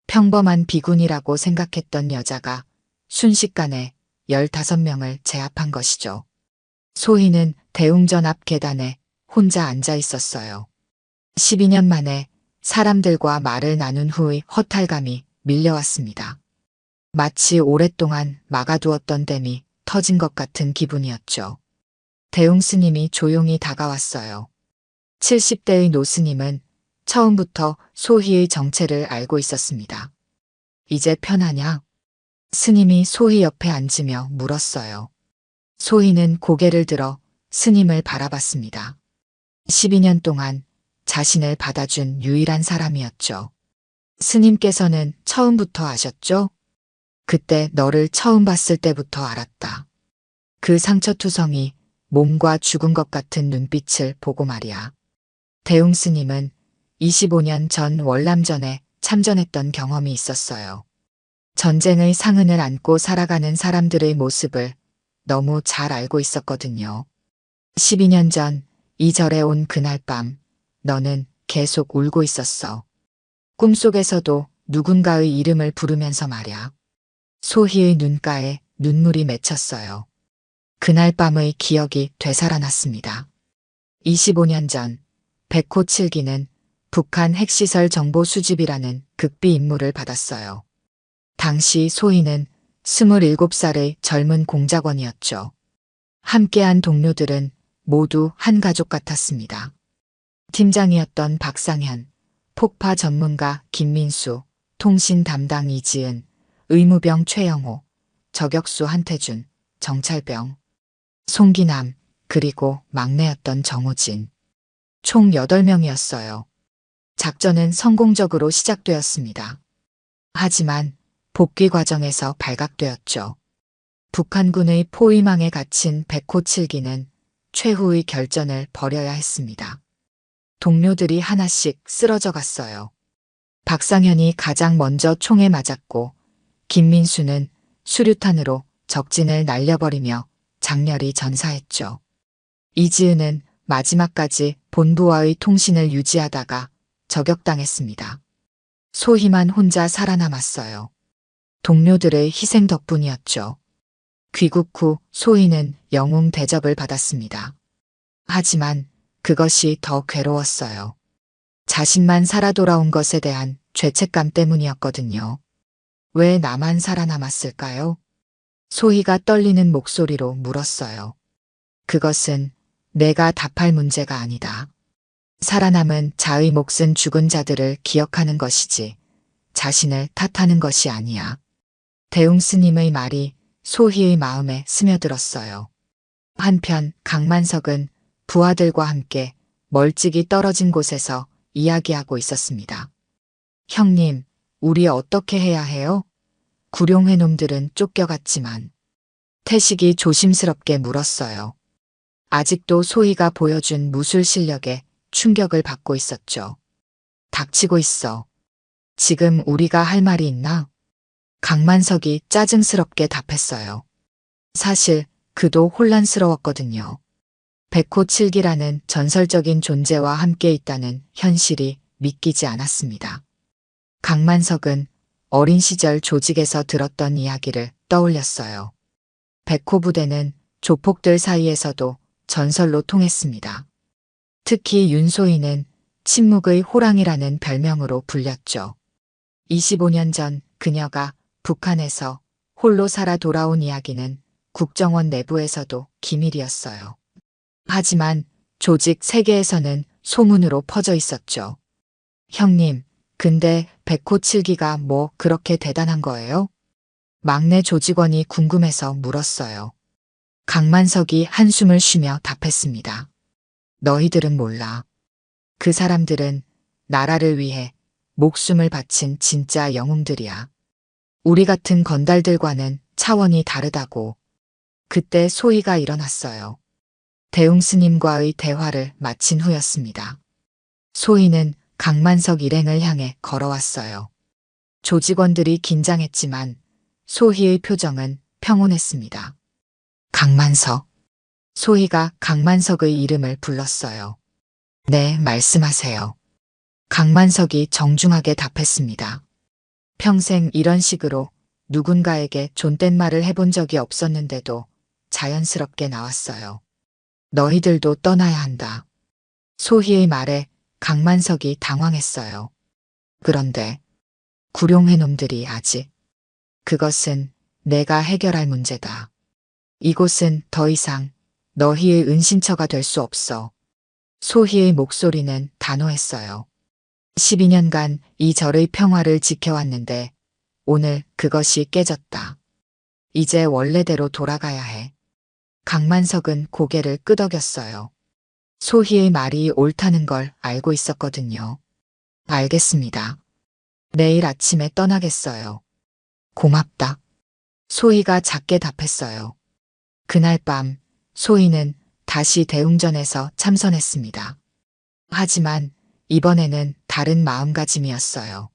평범한 비군이라고 생각했던 여자가 순식간에 15명을 제압한 것이죠. 소희는 대웅전 앞 계단에 혼자 앉아 있었어요. 12년 만에 사람들과 말을 나눈 후의 허탈감이 밀려왔습니다. 마치 오랫동안 막아두었던 댐이 터진 것 같은 기분이었죠. 대웅 스님이 조용히 다가왔어요. 70대의 노스님은 처음부터 소희의 정체를 알고 있었습니다. 이제 편하냐? 스님이 소희 옆에 앉으며 물었어요. 소희는 고개를 들어 스님을 바라봤습니다. 12년 동안 자신을 받아준 유일한 사람이었죠. 스님께서는 처음부터 아셨죠? 그때 너를 처음 봤을 때부터 알았다. 그 상처투성이 몸과 죽은 것 같은 눈빛을 보고 말이야. 대웅 스님은 25년 전 월남전에 참전했던 경험이 있었어요. 전쟁의 상흔을 안고 살아가는 사람들의 모습을 너무 잘 알고 있었거든요. 12년 전 이 절에 온 그날 밤 너는 계속 울고 있었어. 꿈속에서도 누군가의 이름을 부르면서 말야. 소희의 눈가에 눈물이 맺혔어요. 그날 밤의 기억이 되살아났습니다. 25년 전 백호 7기는 북한 핵시설 정보 수집이라는 극비 임무를 받았어요. 당시 소희는 27살의 젊은 공작원이었죠. 함께한 동료들은 모두 한 가족 같았습니다. 팀장이었던 박상현, 폭파 전문가 김민수, 통신 담당 이지은, 의무병 최영호, 저격수 한태준, 정찰병, 송기남, 그리고 막내였던 정우진. 총 8명이었어요. 작전은 성공적으로 시작되었습니다. 하지만 복귀 과정에서 발각되었죠. 북한군의 포위망에 갇힌 백호 7기는 최후의 결전을 벌여야 했습니다. 동료들이 하나씩 쓰러져 갔어요. 박상현이 가장 먼저 총에 맞았고 김민수는 수류탄으로 적진을 날려버리며 장렬히 전사했죠. 이지은은 마지막까지 본부와의 통신을 유지하다가 저격당했습니다. 소희만 혼자 살아남았어요. 동료들의 희생 덕분이었죠. 귀국 후 소희는 영웅 대접을 받았습니다. 하지만 그것이 더 괴로웠어요. 자신만 살아 돌아온 것에 대한 죄책감 때문이었거든요. 왜 나만 살아남았을까요? 소희가 떨리는 목소리로 물었어요. 그것은 내가 답할 문제가 아니다. 살아남은 자의 몫은 죽은 자들을 기억하는 것이지 자신을 탓하는 것이 아니야. 대웅 스님의 말이 소희의 마음에 스며들었어요. 한편 강만석은 부하들과 함께 멀찍이 떨어진 곳에서 이야기하고 있었습니다. 형님, 우리 어떻게 해야 해요? 구룡회 놈들은 쫓겨갔지만 태식이 조심스럽게 물었어요. 아직도 소희가 보여준 무술 실력에 충격을 받고 있었죠. 닥치고 있어. 지금 우리가 할 말이 있나? 강만석이 짜증스럽게 답했어요. 사실 그도 혼란스러웠거든요. 백호 7기라는 전설적인 존재와 함께 있다는 현실이 믿기지 않았습니다. 강만석은 어린 시절 조직에서 들었던 이야기를 떠올렸어요. 백호 부대는 조폭들 사이에서도 전설로 통했습니다. 특히 윤소희는 침묵의 호랑이라는 별명으로 불렸죠. 25년 전 그녀가 북한에서 홀로 살아 돌아온 이야기는 국정원 내부에서도 기밀이었어요. 하지만 조직 세계에서는 소문으로 퍼져 있었죠. 형님, 근데 백호 7기가 뭐 그렇게 대단한 거예요? 막내 조직원이 궁금해서 물었어요. 강만석이 한숨을 쉬며 답했습니다. 너희들은 몰라. 그 사람들은 나라를 위해 목숨을 바친 진짜 영웅들이야. 우리 같은 건달들과는 차원이 다르다고. 그때 소희가 일어났어요. 대웅 스님과의 대화를 마친 후였습니다. 소희는 강만석 일행을 향해 걸어왔어요. 조직원들이 긴장했지만 소희의 표정은 평온했습니다. 강만석. 소희가 강만석의 이름을 불렀어요. 네, 말씀하세요. 강만석이 정중하게 답했습니다. 평생 이런 식으로 누군가에게 존댓말을 해본 적이 없었는데도 자연스럽게 나왔어요. 너희들도 떠나야 한다. 소희의 말에 강만석이 당황했어요. 그런데 구룡회 놈들이 아직. 그것은 내가 해결할 문제다. 이곳은 더 이상 너희의 은신처가 될 수 없어. 소희의 목소리는 단호했어요. 12년간 이 절의 평화를 지켜왔는데 오늘 그것이 깨졌다. 이제 원래대로 돌아가야 해. 강만석은 고개를 끄덕였어요. 소희의 말이 옳다는 걸 알고 있었거든요. 알겠습니다. 내일 아침에 떠나겠어요. 고맙다. 소희가 작게 답했어요. 그날 밤 소희는 다시 대웅전에서 참선했습니다. 하지만 이번에는 다른 마음가짐이었어요.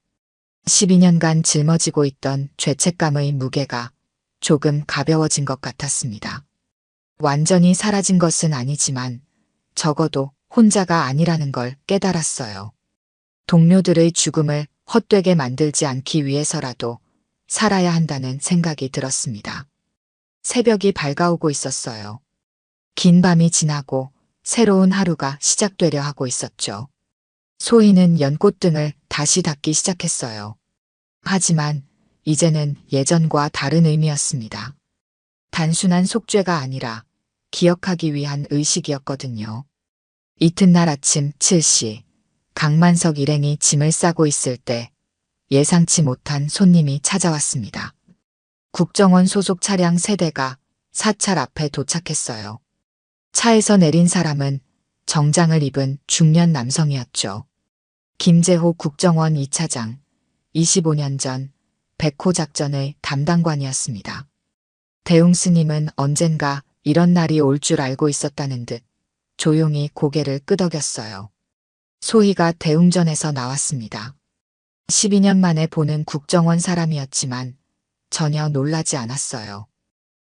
12년간 짊어지고 있던 죄책감의 무게가 조금 가벼워진 것 같았습니다. 완전히 사라진 것은 아니지만 적어도 혼자가 아니라는 걸 깨달았어요. 동료들의 죽음을 헛되게 만들지 않기 위해서라도 살아야 한다는 생각이 들었습니다. 새벽이 밝아오고 있었어요. 긴 밤이 지나고 새로운 하루가 시작되려 하고 있었죠. 소희는 연꽃등을 다시 닫기 시작했어요. 하지만 이제는 예전과 다른 의미였습니다. 단순한 속죄가 아니라 기억하기 위한 의식이었거든요. 이튿날 아침 7시 강만석 일행이 짐을 싸고 있을 때 예상치 못한 손님이 찾아왔습니다. 국정원 소속 차량 3대가 사찰 앞에 도착했어요. 차에서 내린 사람은 정장을 입은 중년 남성이었죠. 김재호 국정원 2차장, 25년 전 백호 작전의 담당관이었습니다. 대웅 스님은 언젠가 이런 날이 올 줄 알고 있었다는 듯 조용히 고개를 끄덕였어요. 소희가 대웅전에서 나왔습니다. 12년 만에 보는 국정원 사람이었지만 전혀 놀라지 않았어요.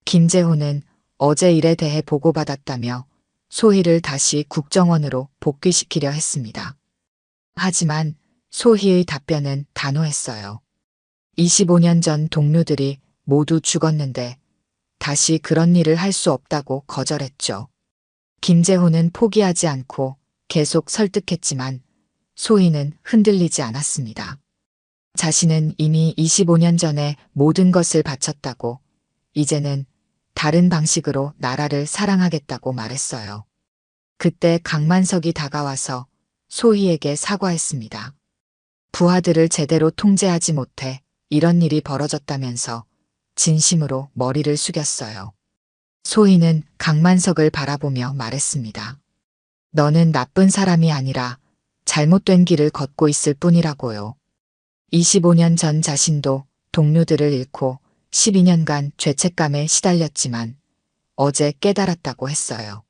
김재호는 어제 일에 대해 보고받았다며 소희를 다시 국정원으로 복귀시키려 했습니다. 하지만 소희의 답변은 단호했어요. 25년 전 동료들이 모두 죽었는데 다시 그런 일을 할 수 없다고 거절했죠. 김재호는 포기하지 않고 계속 설득했지만 소희는 흔들리지 않았습니다. 자신은 이미 25년 전에 모든 것을 바쳤다고 이제는 다른 방식으로 나라를 사랑하겠다고 말했어요. 그때 강만석이 다가와서 소희에게 사과했습니다. 부하들을 제대로 통제하지 못해 이런 일이 벌어졌다면서 진심으로 머리를 숙였어요. 소희는 강만석을 바라보며 말했습니다. 너는 나쁜 사람이 아니라 잘못된 길을 걷고 있을 뿐이라고요. 25년 전 자신도 동료들을 잃고 12년간 죄책감에 시달렸지만 어제 깨달았다고 했어요.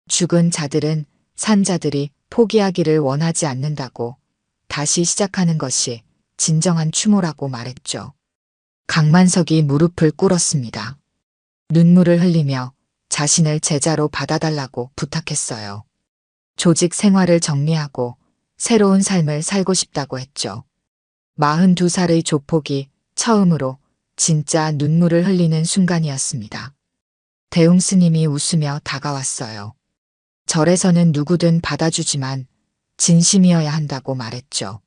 죽은 자들은 산 자들이 포기하기를 원하지 않는다고 다시 시작하는 것이 진정한 추모라고 말했죠. 강만석이 무릎을 꿇었습니다. 눈물을 흘리며 자신을 제자로 받아달라고 부탁했어요. 조직 생활을 정리하고 새로운 삶을 살고 싶다고 했죠. 42살의 조폭이 처음으로 진짜 눈물을 흘리는 순간이었습니다. 대웅 스님이 웃으며 다가왔어요. 절에서는 누구든 받아주지만 진심이어야 한다고 말했죠.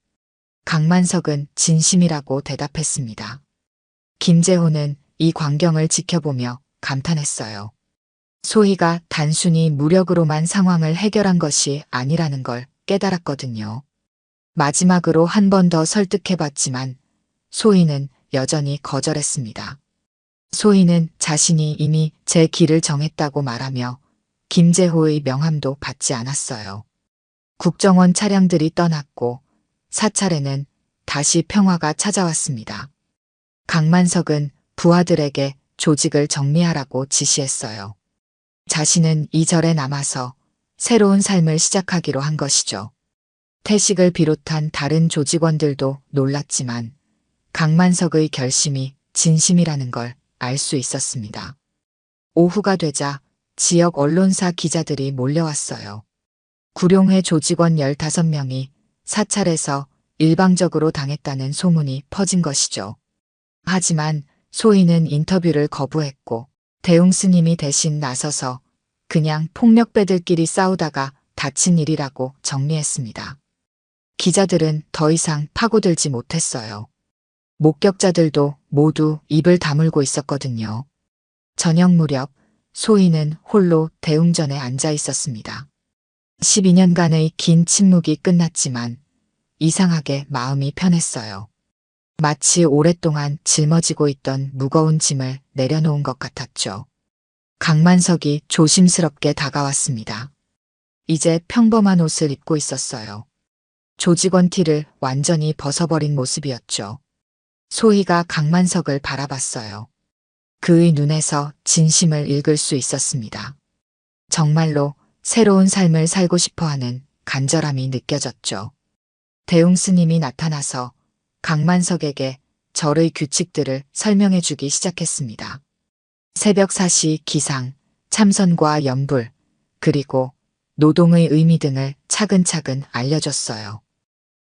강만석은 진심이라고 대답했습니다. 김재호는 이 광경을 지켜보며 감탄했어요. 소희가 단순히 무력으로만 상황을 해결한 것이 아니라는 걸 깨달았거든요. 마지막으로 한 번 더 설득해봤지만 소희는 여전히 거절했습니다. 소희는 자신이 이미 제 길을 정했다고 말하며 김재호의 명함도 받지 않았어요. 국정원 차량들이 떠났고 사찰에는 다시 평화가 찾아왔습니다. 강만석은 부하들에게 조직을 정리하라고 지시했어요. 자신은 이 절에 남아서 새로운 삶을 시작하기로 한 것이죠. 태식을 비롯한 다른 조직원들도 놀랐지만 강만석의 결심이 진심이라는 걸 알 수 있었습니다. 오후가 되자 지역 언론사 기자들이 몰려왔어요. 구룡회 조직원 15명이 사찰에서 일방적으로 당했다는 소문이 퍼진 것이죠. 하지만 소희는 인터뷰를 거부했고 대웅 스님이 대신 나서서 그냥 폭력배들끼리 싸우다가 다친 일이라고 정리했습니다. 기자들은 더 이상 파고들지 못했어요. 목격자들도 모두 입을 다물고 있었거든요. 저녁 무렵 소희는 홀로 대웅전에 앉아 있었습니다. 12년간의 긴 침묵이 끝났지만 이상하게 마음이 편했어요. 마치 오랫동안 짊어지고 있던 무거운 짐을 내려놓은 것 같았죠. 강만석이 조심스럽게 다가왔습니다. 이제 평범한 옷을 입고 있었어요. 조직원 티를 완전히 벗어버린 모습이었죠. 소희가 강만석을 바라봤어요. 그의 눈에서 진심을 읽을 수 있었습니다. 정말로 새로운 삶을 살고 싶어하는 간절함이 느껴졌죠. 대웅 스님이 나타나서 강만석에게 절의 규칙들을 설명해 주기 시작했습니다. 새벽 4시 기상, 참선과 염불, 그리고 노동의 의미 등을 차근차근 알려줬어요.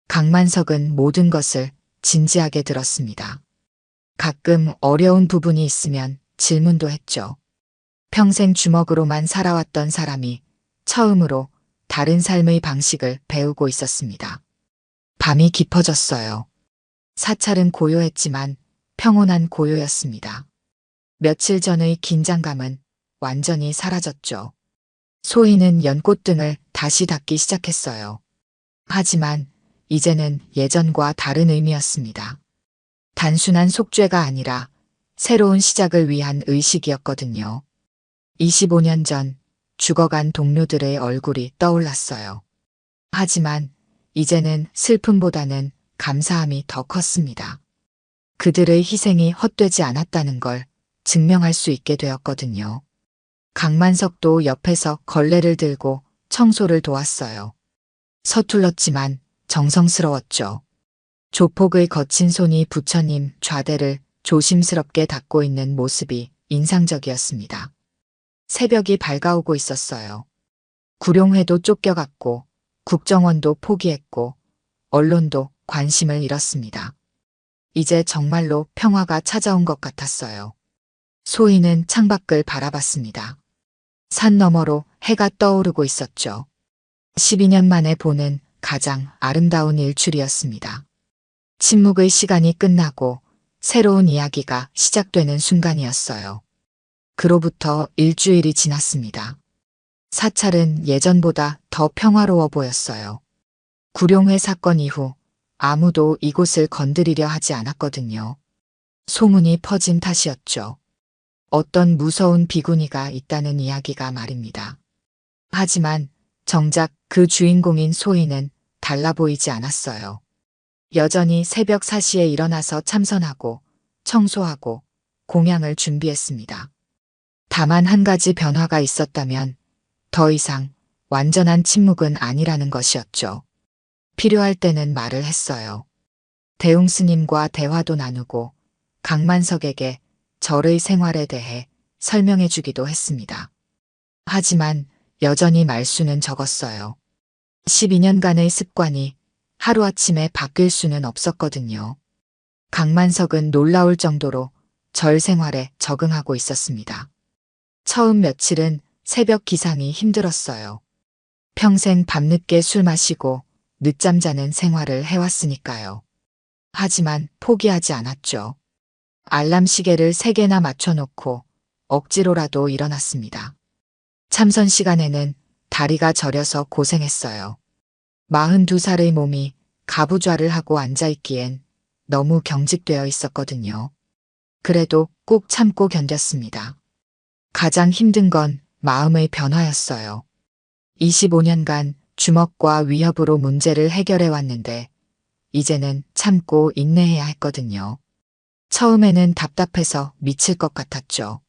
강만석은 모든 것을 진지하게 들었습니다. 가끔 어려운 부분이 있으면 질문도 했죠. 평생 주먹으로만 살아왔던 사람이 처음으로 다른 삶의 방식을 배우고 있었습니다. 밤이 깊어졌어요. 사찰은 고요했지만 평온한 고요였습니다. 며칠 전의 긴장감은 완전히 사라졌죠. 소희는 연꽃등을 다시 닫기 시작했어요. 하지만 이제는 예전과 다른 의미였습니다. 단순한 속죄가 아니라 새로운 시작을 위한 의식이었거든요. 25년 전 죽어간 동료들의 얼굴이 떠올랐어요. 하지만 이제는 슬픔보다는 감사함이 더 컸습니다. 그들의 희생이 헛되지 않았다는 걸 증명할 수 있게 되었거든요. 강만석도 옆에서 걸레를 들고 청소를 도왔어요. 서툴렀지만 정성스러웠죠. 조폭의 거친 손이 부처님 좌대를 조심스럽게 닦고 있는 모습이 인상적이었습니다. 새벽이 밝아오고 있었어요. 구룡회도 쫓겨갔고 국정원도 포기했고 언론도 관심을 잃었습니다. 이제 정말로 평화가 찾아온 것 같았어요. 소희는 창밖을 바라봤습니다. 산 너머로 해가 떠오르고 있었죠. 12년 만에 보는 가장 아름다운 일출이었습니다. 침묵의 시간이 끝나고 새로운 이야기가 시작되는 순간이었어요. 그로부터 일주일이 지났습니다. 사찰은 예전보다 더 평화로워 보였어요. 구룡회 사건 이후 아무도 이곳을 건드리려 하지 않았거든요. 소문이 퍼진 탓이었죠. 어떤 무서운 비구니가 있다는 이야기가 말입니다. 하지만 정작 그 주인공인 소희는 달라 보이지 않았어요. 여전히 새벽 4시에 일어나서 참선하고 청소하고 공양을 준비했습니다. 다만 한 가지 변화가 있었다면 더 이상 완전한 침묵은 아니라는 것이었죠. 필요할 때는 말을 했어요. 대웅 스님과 대화도 나누고 강만석에게 절의 생활에 대해 설명해 주기도 했습니다. 하지만 여전히 말수는 적었어요. 12년간의 습관이 하루아침에 바뀔 수는 없었거든요. 강만석은 놀라울 정도로 절 생활에 적응하고 있었습니다. 처음 며칠은 새벽 기상이 힘들었어요. 평생 밤늦게 술 마시고 늦잠 자는 생활을 해왔으니까요. 하지만 포기하지 않았죠. 알람 시계를 3개나 맞춰놓고 억지로라도 일어났습니다. 참선 시간에는 다리가 저려서 고생했어요. 42살의 몸이 가부좌를 하고 앉아있기엔 너무 경직되어 있었거든요. 그래도 꾹 참고 견뎠습니다. 가장 힘든 건 마음의 변화였어요. 25년간 주먹과 위협으로 문제를 해결해 왔는데 이제는 참고 인내해야 했거든요. 처음에는 답답해서 미칠 것 같았죠.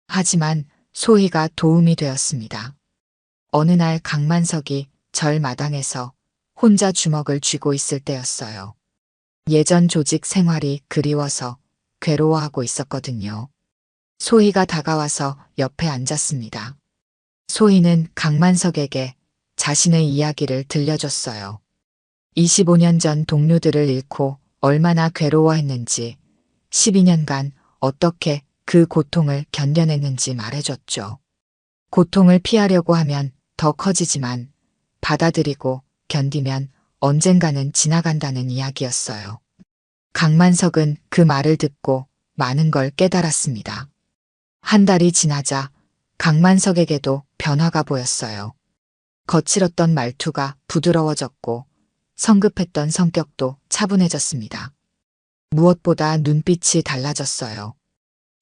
하지만 소희가 도움이 되었습니다. 어느 날 강만석이 절 마당에서 혼자 주먹을 쥐고 있을 때였어요. 예전 조직 생활이 그리워서 괴로워하고 있었거든요. 소희가 다가와서 옆에 앉았습니다. 소희는 강만석에게 자신의 이야기를 들려줬어요. 25년 전 동료들을 잃고 얼마나 괴로워했는지, 12년간 어떻게 그 고통을 견뎌냈는지 말해줬죠. 고통을 피하려고 하면 더 커지지만 받아들이고 견디면 언젠가는 지나간다는 이야기였어요. 강만석은 그 말을 듣고 많은 걸 깨달았습니다. 한 달이 지나자 강만석에게도 변화가 보였어요. 거칠었던 말투가 부드러워졌고 성급했던 성격도 차분해졌습니다. 무엇보다 눈빛이 달라졌어요.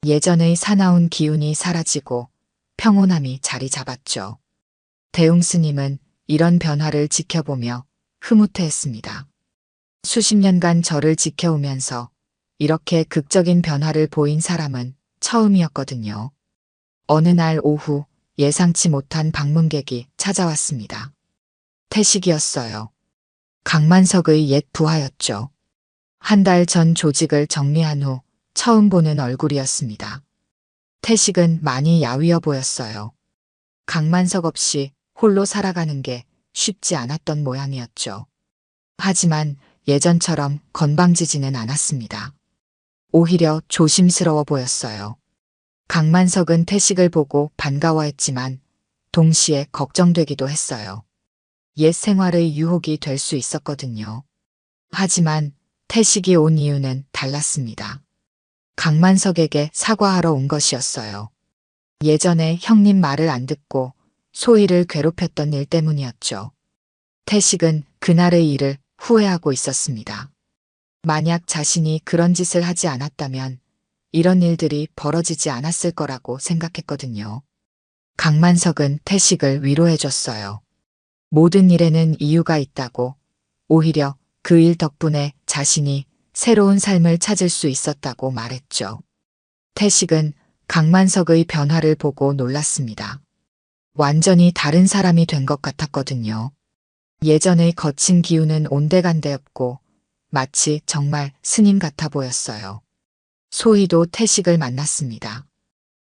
예전의 사나운 기운이 사라지고 평온함이 자리 잡았죠. 대웅 스님은 이런 변화를 지켜보며 흐뭇해했습니다. 수십 년간 저를 지켜오면서 이렇게 극적인 변화를 보인 사람은 처음이었거든요. 어느 날 오후 예상치 못한 방문객이 찾아왔습니다. 태식이었어요. 강만석의 옛 부하였죠. 한 달 전 조직을 정리한 후 처음 보는 얼굴이었습니다. 태식은 많이 야위어 보였어요. 강만석 없이 홀로 살아가는 게 쉽지 않았던 모양이었죠. 하지만 예전처럼 건방지지는 않았습니다. 오히려 조심스러워 보였어요. 강만석은 태식을 보고 반가워했지만 동시에 걱정되기도 했어요. 옛 생활의 유혹이 될 수 있었거든요. 하지만 태식이 온 이유는 달랐습니다. 강만석에게 사과하러 온 것이었어요. 예전에 형님 말을 안 듣고 소희를 괴롭혔던 일 때문이었죠. 태식은 그날의 일을 후회하고 있었습니다. 만약 자신이 그런 짓을 하지 않았다면 이런 일들이 벌어지지 않았을 거라고 생각했거든요. 강만석은 태식을 위로해줬어요. 모든 일에는 이유가 있다고, 오히려 그 일 덕분에 자신이 새로운 삶을 찾을 수 있었다고 말했죠. 태식은 강만석의 변화를 보고 놀랐습니다. 완전히 다른 사람이 된 것 같았거든요. 예전의 거친 기운은 온데간데없고 마치 정말 스님 같아 보였어요. 소희도 태식을 만났습니다.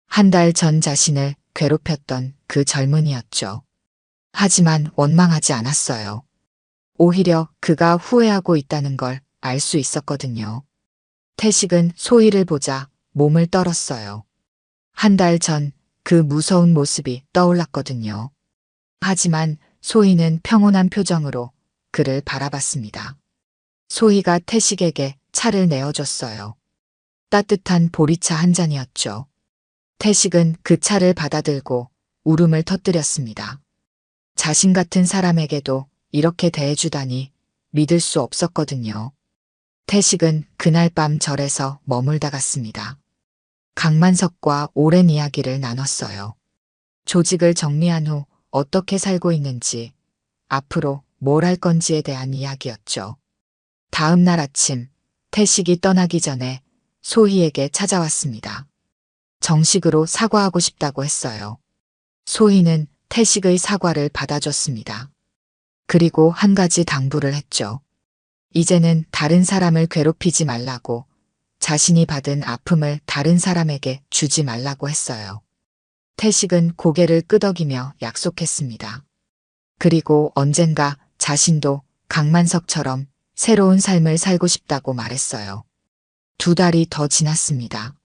한 달 전 자신을 괴롭혔던 그 젊은이였죠. 하지만 원망하지 않았어요. 오히려 그가 후회하고 있다는 걸 알 수 있었거든요. 태식은 소희를 보자 몸을 떨었어요. 한 달 전 그 무서운 모습이 떠올랐거든요. 하지만 소희는 평온한 표정으로 그를 바라봤습니다. 소희가 태식에게 차를 내어줬어요. 따뜻한 보리차 한 잔이었죠. 태식은 그 차를 받아들고 울음을 터뜨렸습니다. 자신 같은 사람에게도 이렇게 대해주다니 믿을 수 없었거든요. 태식은 그날 밤 절에서 머물다 갔습니다. 강만석과 오랜 이야기를 나눴어요. 조직을 정리한 후 어떻게 살고 있는지, 앞으로 뭘 할 건지에 대한 이야기였죠. 다음 날 아침, 태식이 떠나기 전에 소희에게 찾아왔습니다. 정식으로 사과하고 싶다고 했어요. 소희는 태식의 사과를 받아줬습니다. 그리고 한 가지 당부를 했죠. 이제는 다른 사람을 괴롭히지 말라고, 자신이 받은 아픔을 다른 사람에게 주지 말라고 했어요. 태식은 고개를 끄덕이며 약속했습니다. 그리고 언젠가 자신도 강만석처럼 새로운 삶을 살고 싶다고 말했어요. 2달이 더 지났습니다.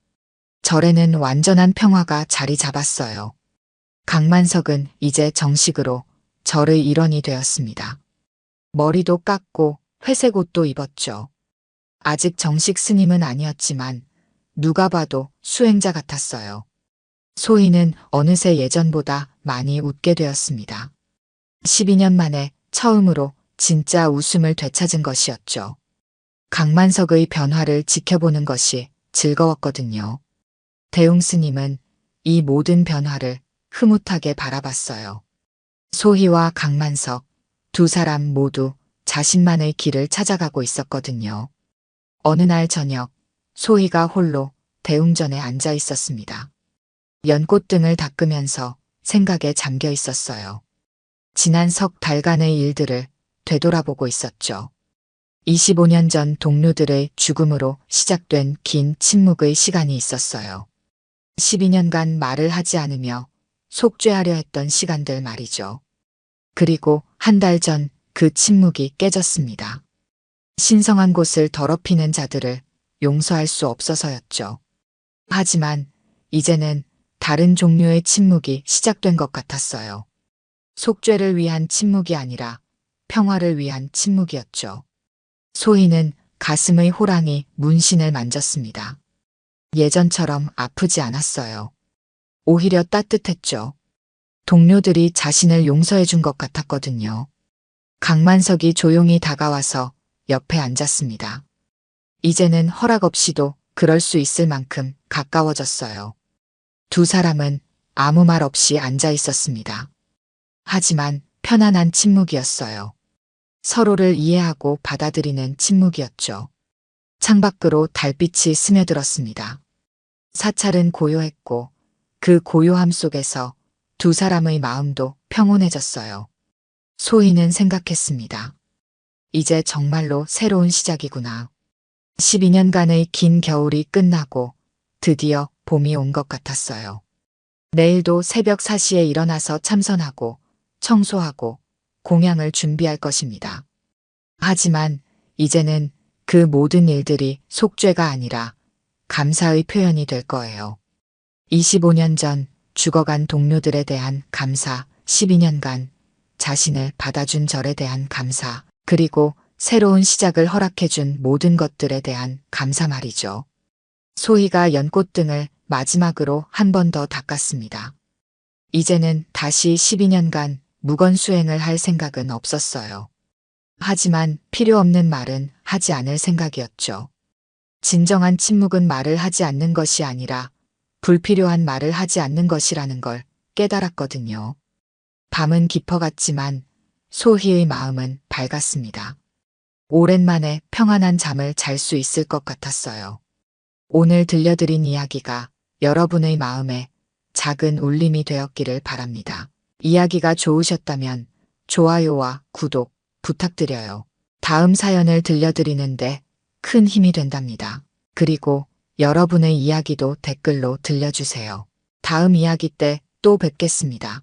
절에는 완전한 평화가 자리 잡았어요. 강만석은 이제 정식으로 절의 일원이 되었습니다. 머리도 깎고 회색 옷도 입었죠. 아직 정식 스님은 아니었지만 누가 봐도 수행자 같았어요. 소희는 어느새 예전보다 많이 웃게 되었습니다. 12년 만에 처음으로 진짜 웃음을 되찾은 것이었죠. 강만석의 변화를 지켜보는 것이 즐거웠거든요. 대웅 스님은 이 모든 변화를 흐뭇하게 바라봤어요. 소희와 강만석, 2사람 모두 자신만의 길을 찾아가고 있었거든요. 어느 날 저녁, 소희가 홀로 대웅전에 앉아 있었습니다. 연꽃등을 닦으면서 생각에 잠겨 있었어요. 지난 석 달간의 일들을 되돌아보고 있었죠. 25년 전 동료들의 죽음으로 시작된 긴 침묵의 시간이 있었어요. 12년간 말을 하지 않으며 속죄하려 했던 시간들 말이죠. 그리고 한 달 전 그 침묵이 깨졌습니다. 신성한 곳을 더럽히는 자들을 용서할 수 없어서였죠. 하지만 이제는 다른 종류의 침묵이 시작된 것 같았어요. 속죄를 위한 침묵이 아니라 평화를 위한 침묵이었죠. 소희는 가슴의 호랑이 문신을 만졌습니다. 예전처럼 아프지 않았어요. 오히려 따뜻했죠. 동료들이 자신을 용서해 준 것 같았거든요. 강만석이 조용히 다가와서 옆에 앉았습니다. 이제는 허락 없이도 그럴 수 있을 만큼 가까워졌어요. 두 사람은 아무 말 없이 앉아 있었습니다. 하지만 편안한 침묵이었어요. 서로를 이해하고 받아들이는 침묵이었죠. 창밖으로 달빛이 스며들었습니다. 사찰은 고요했고 그 고요함 속에서 두 사람의 마음도 평온해졌어요. 소희는 생각했습니다. 이제 정말로 새로운 시작이구나. 12년간의 긴 겨울이 끝나고 드디어 봄이 온 것 같았어요. 내일도 새벽 4시에 일어나서 참선하고 청소하고 공양을 준비할 것입니다. 하지만 이제는 그 모든 일들이 속죄가 아니라 감사의 표현이 될 거예요. 25년 전 죽어간 동료들에 대한 감사, 12년간 자신을 받아준 절에 대한 감사, 그리고 새로운 시작을 허락해준 모든 것들에 대한 감사 말이죠. 소희가 연꽃등을 마지막으로 한 번 더 닦았습니다. 이제는 다시 12년간 묵언 수행을 할 생각은 없었어요. 하지만 필요 없는 말은 하지 않을 생각이었죠. 진정한 침묵은 말을 하지 않는 것이 아니라 불필요한 말을 하지 않는 것이라는 걸 깨달았거든요. 밤은 깊어갔지만 소희의 마음은 밝았습니다. 오랜만에 평안한 잠을 잘 수 있을 것 같았어요. 오늘 들려드린 이야기가 여러분의 마음에 작은 울림이 되었기를 바랍니다. 이야기가 좋으셨다면 좋아요와 구독 부탁드려요. 다음 사연을 들려드리는데 큰 힘이 된답니다. 그리고 여러분의 이야기도 댓글로 들려주세요. 다음 이야기 때 또 뵙겠습니다.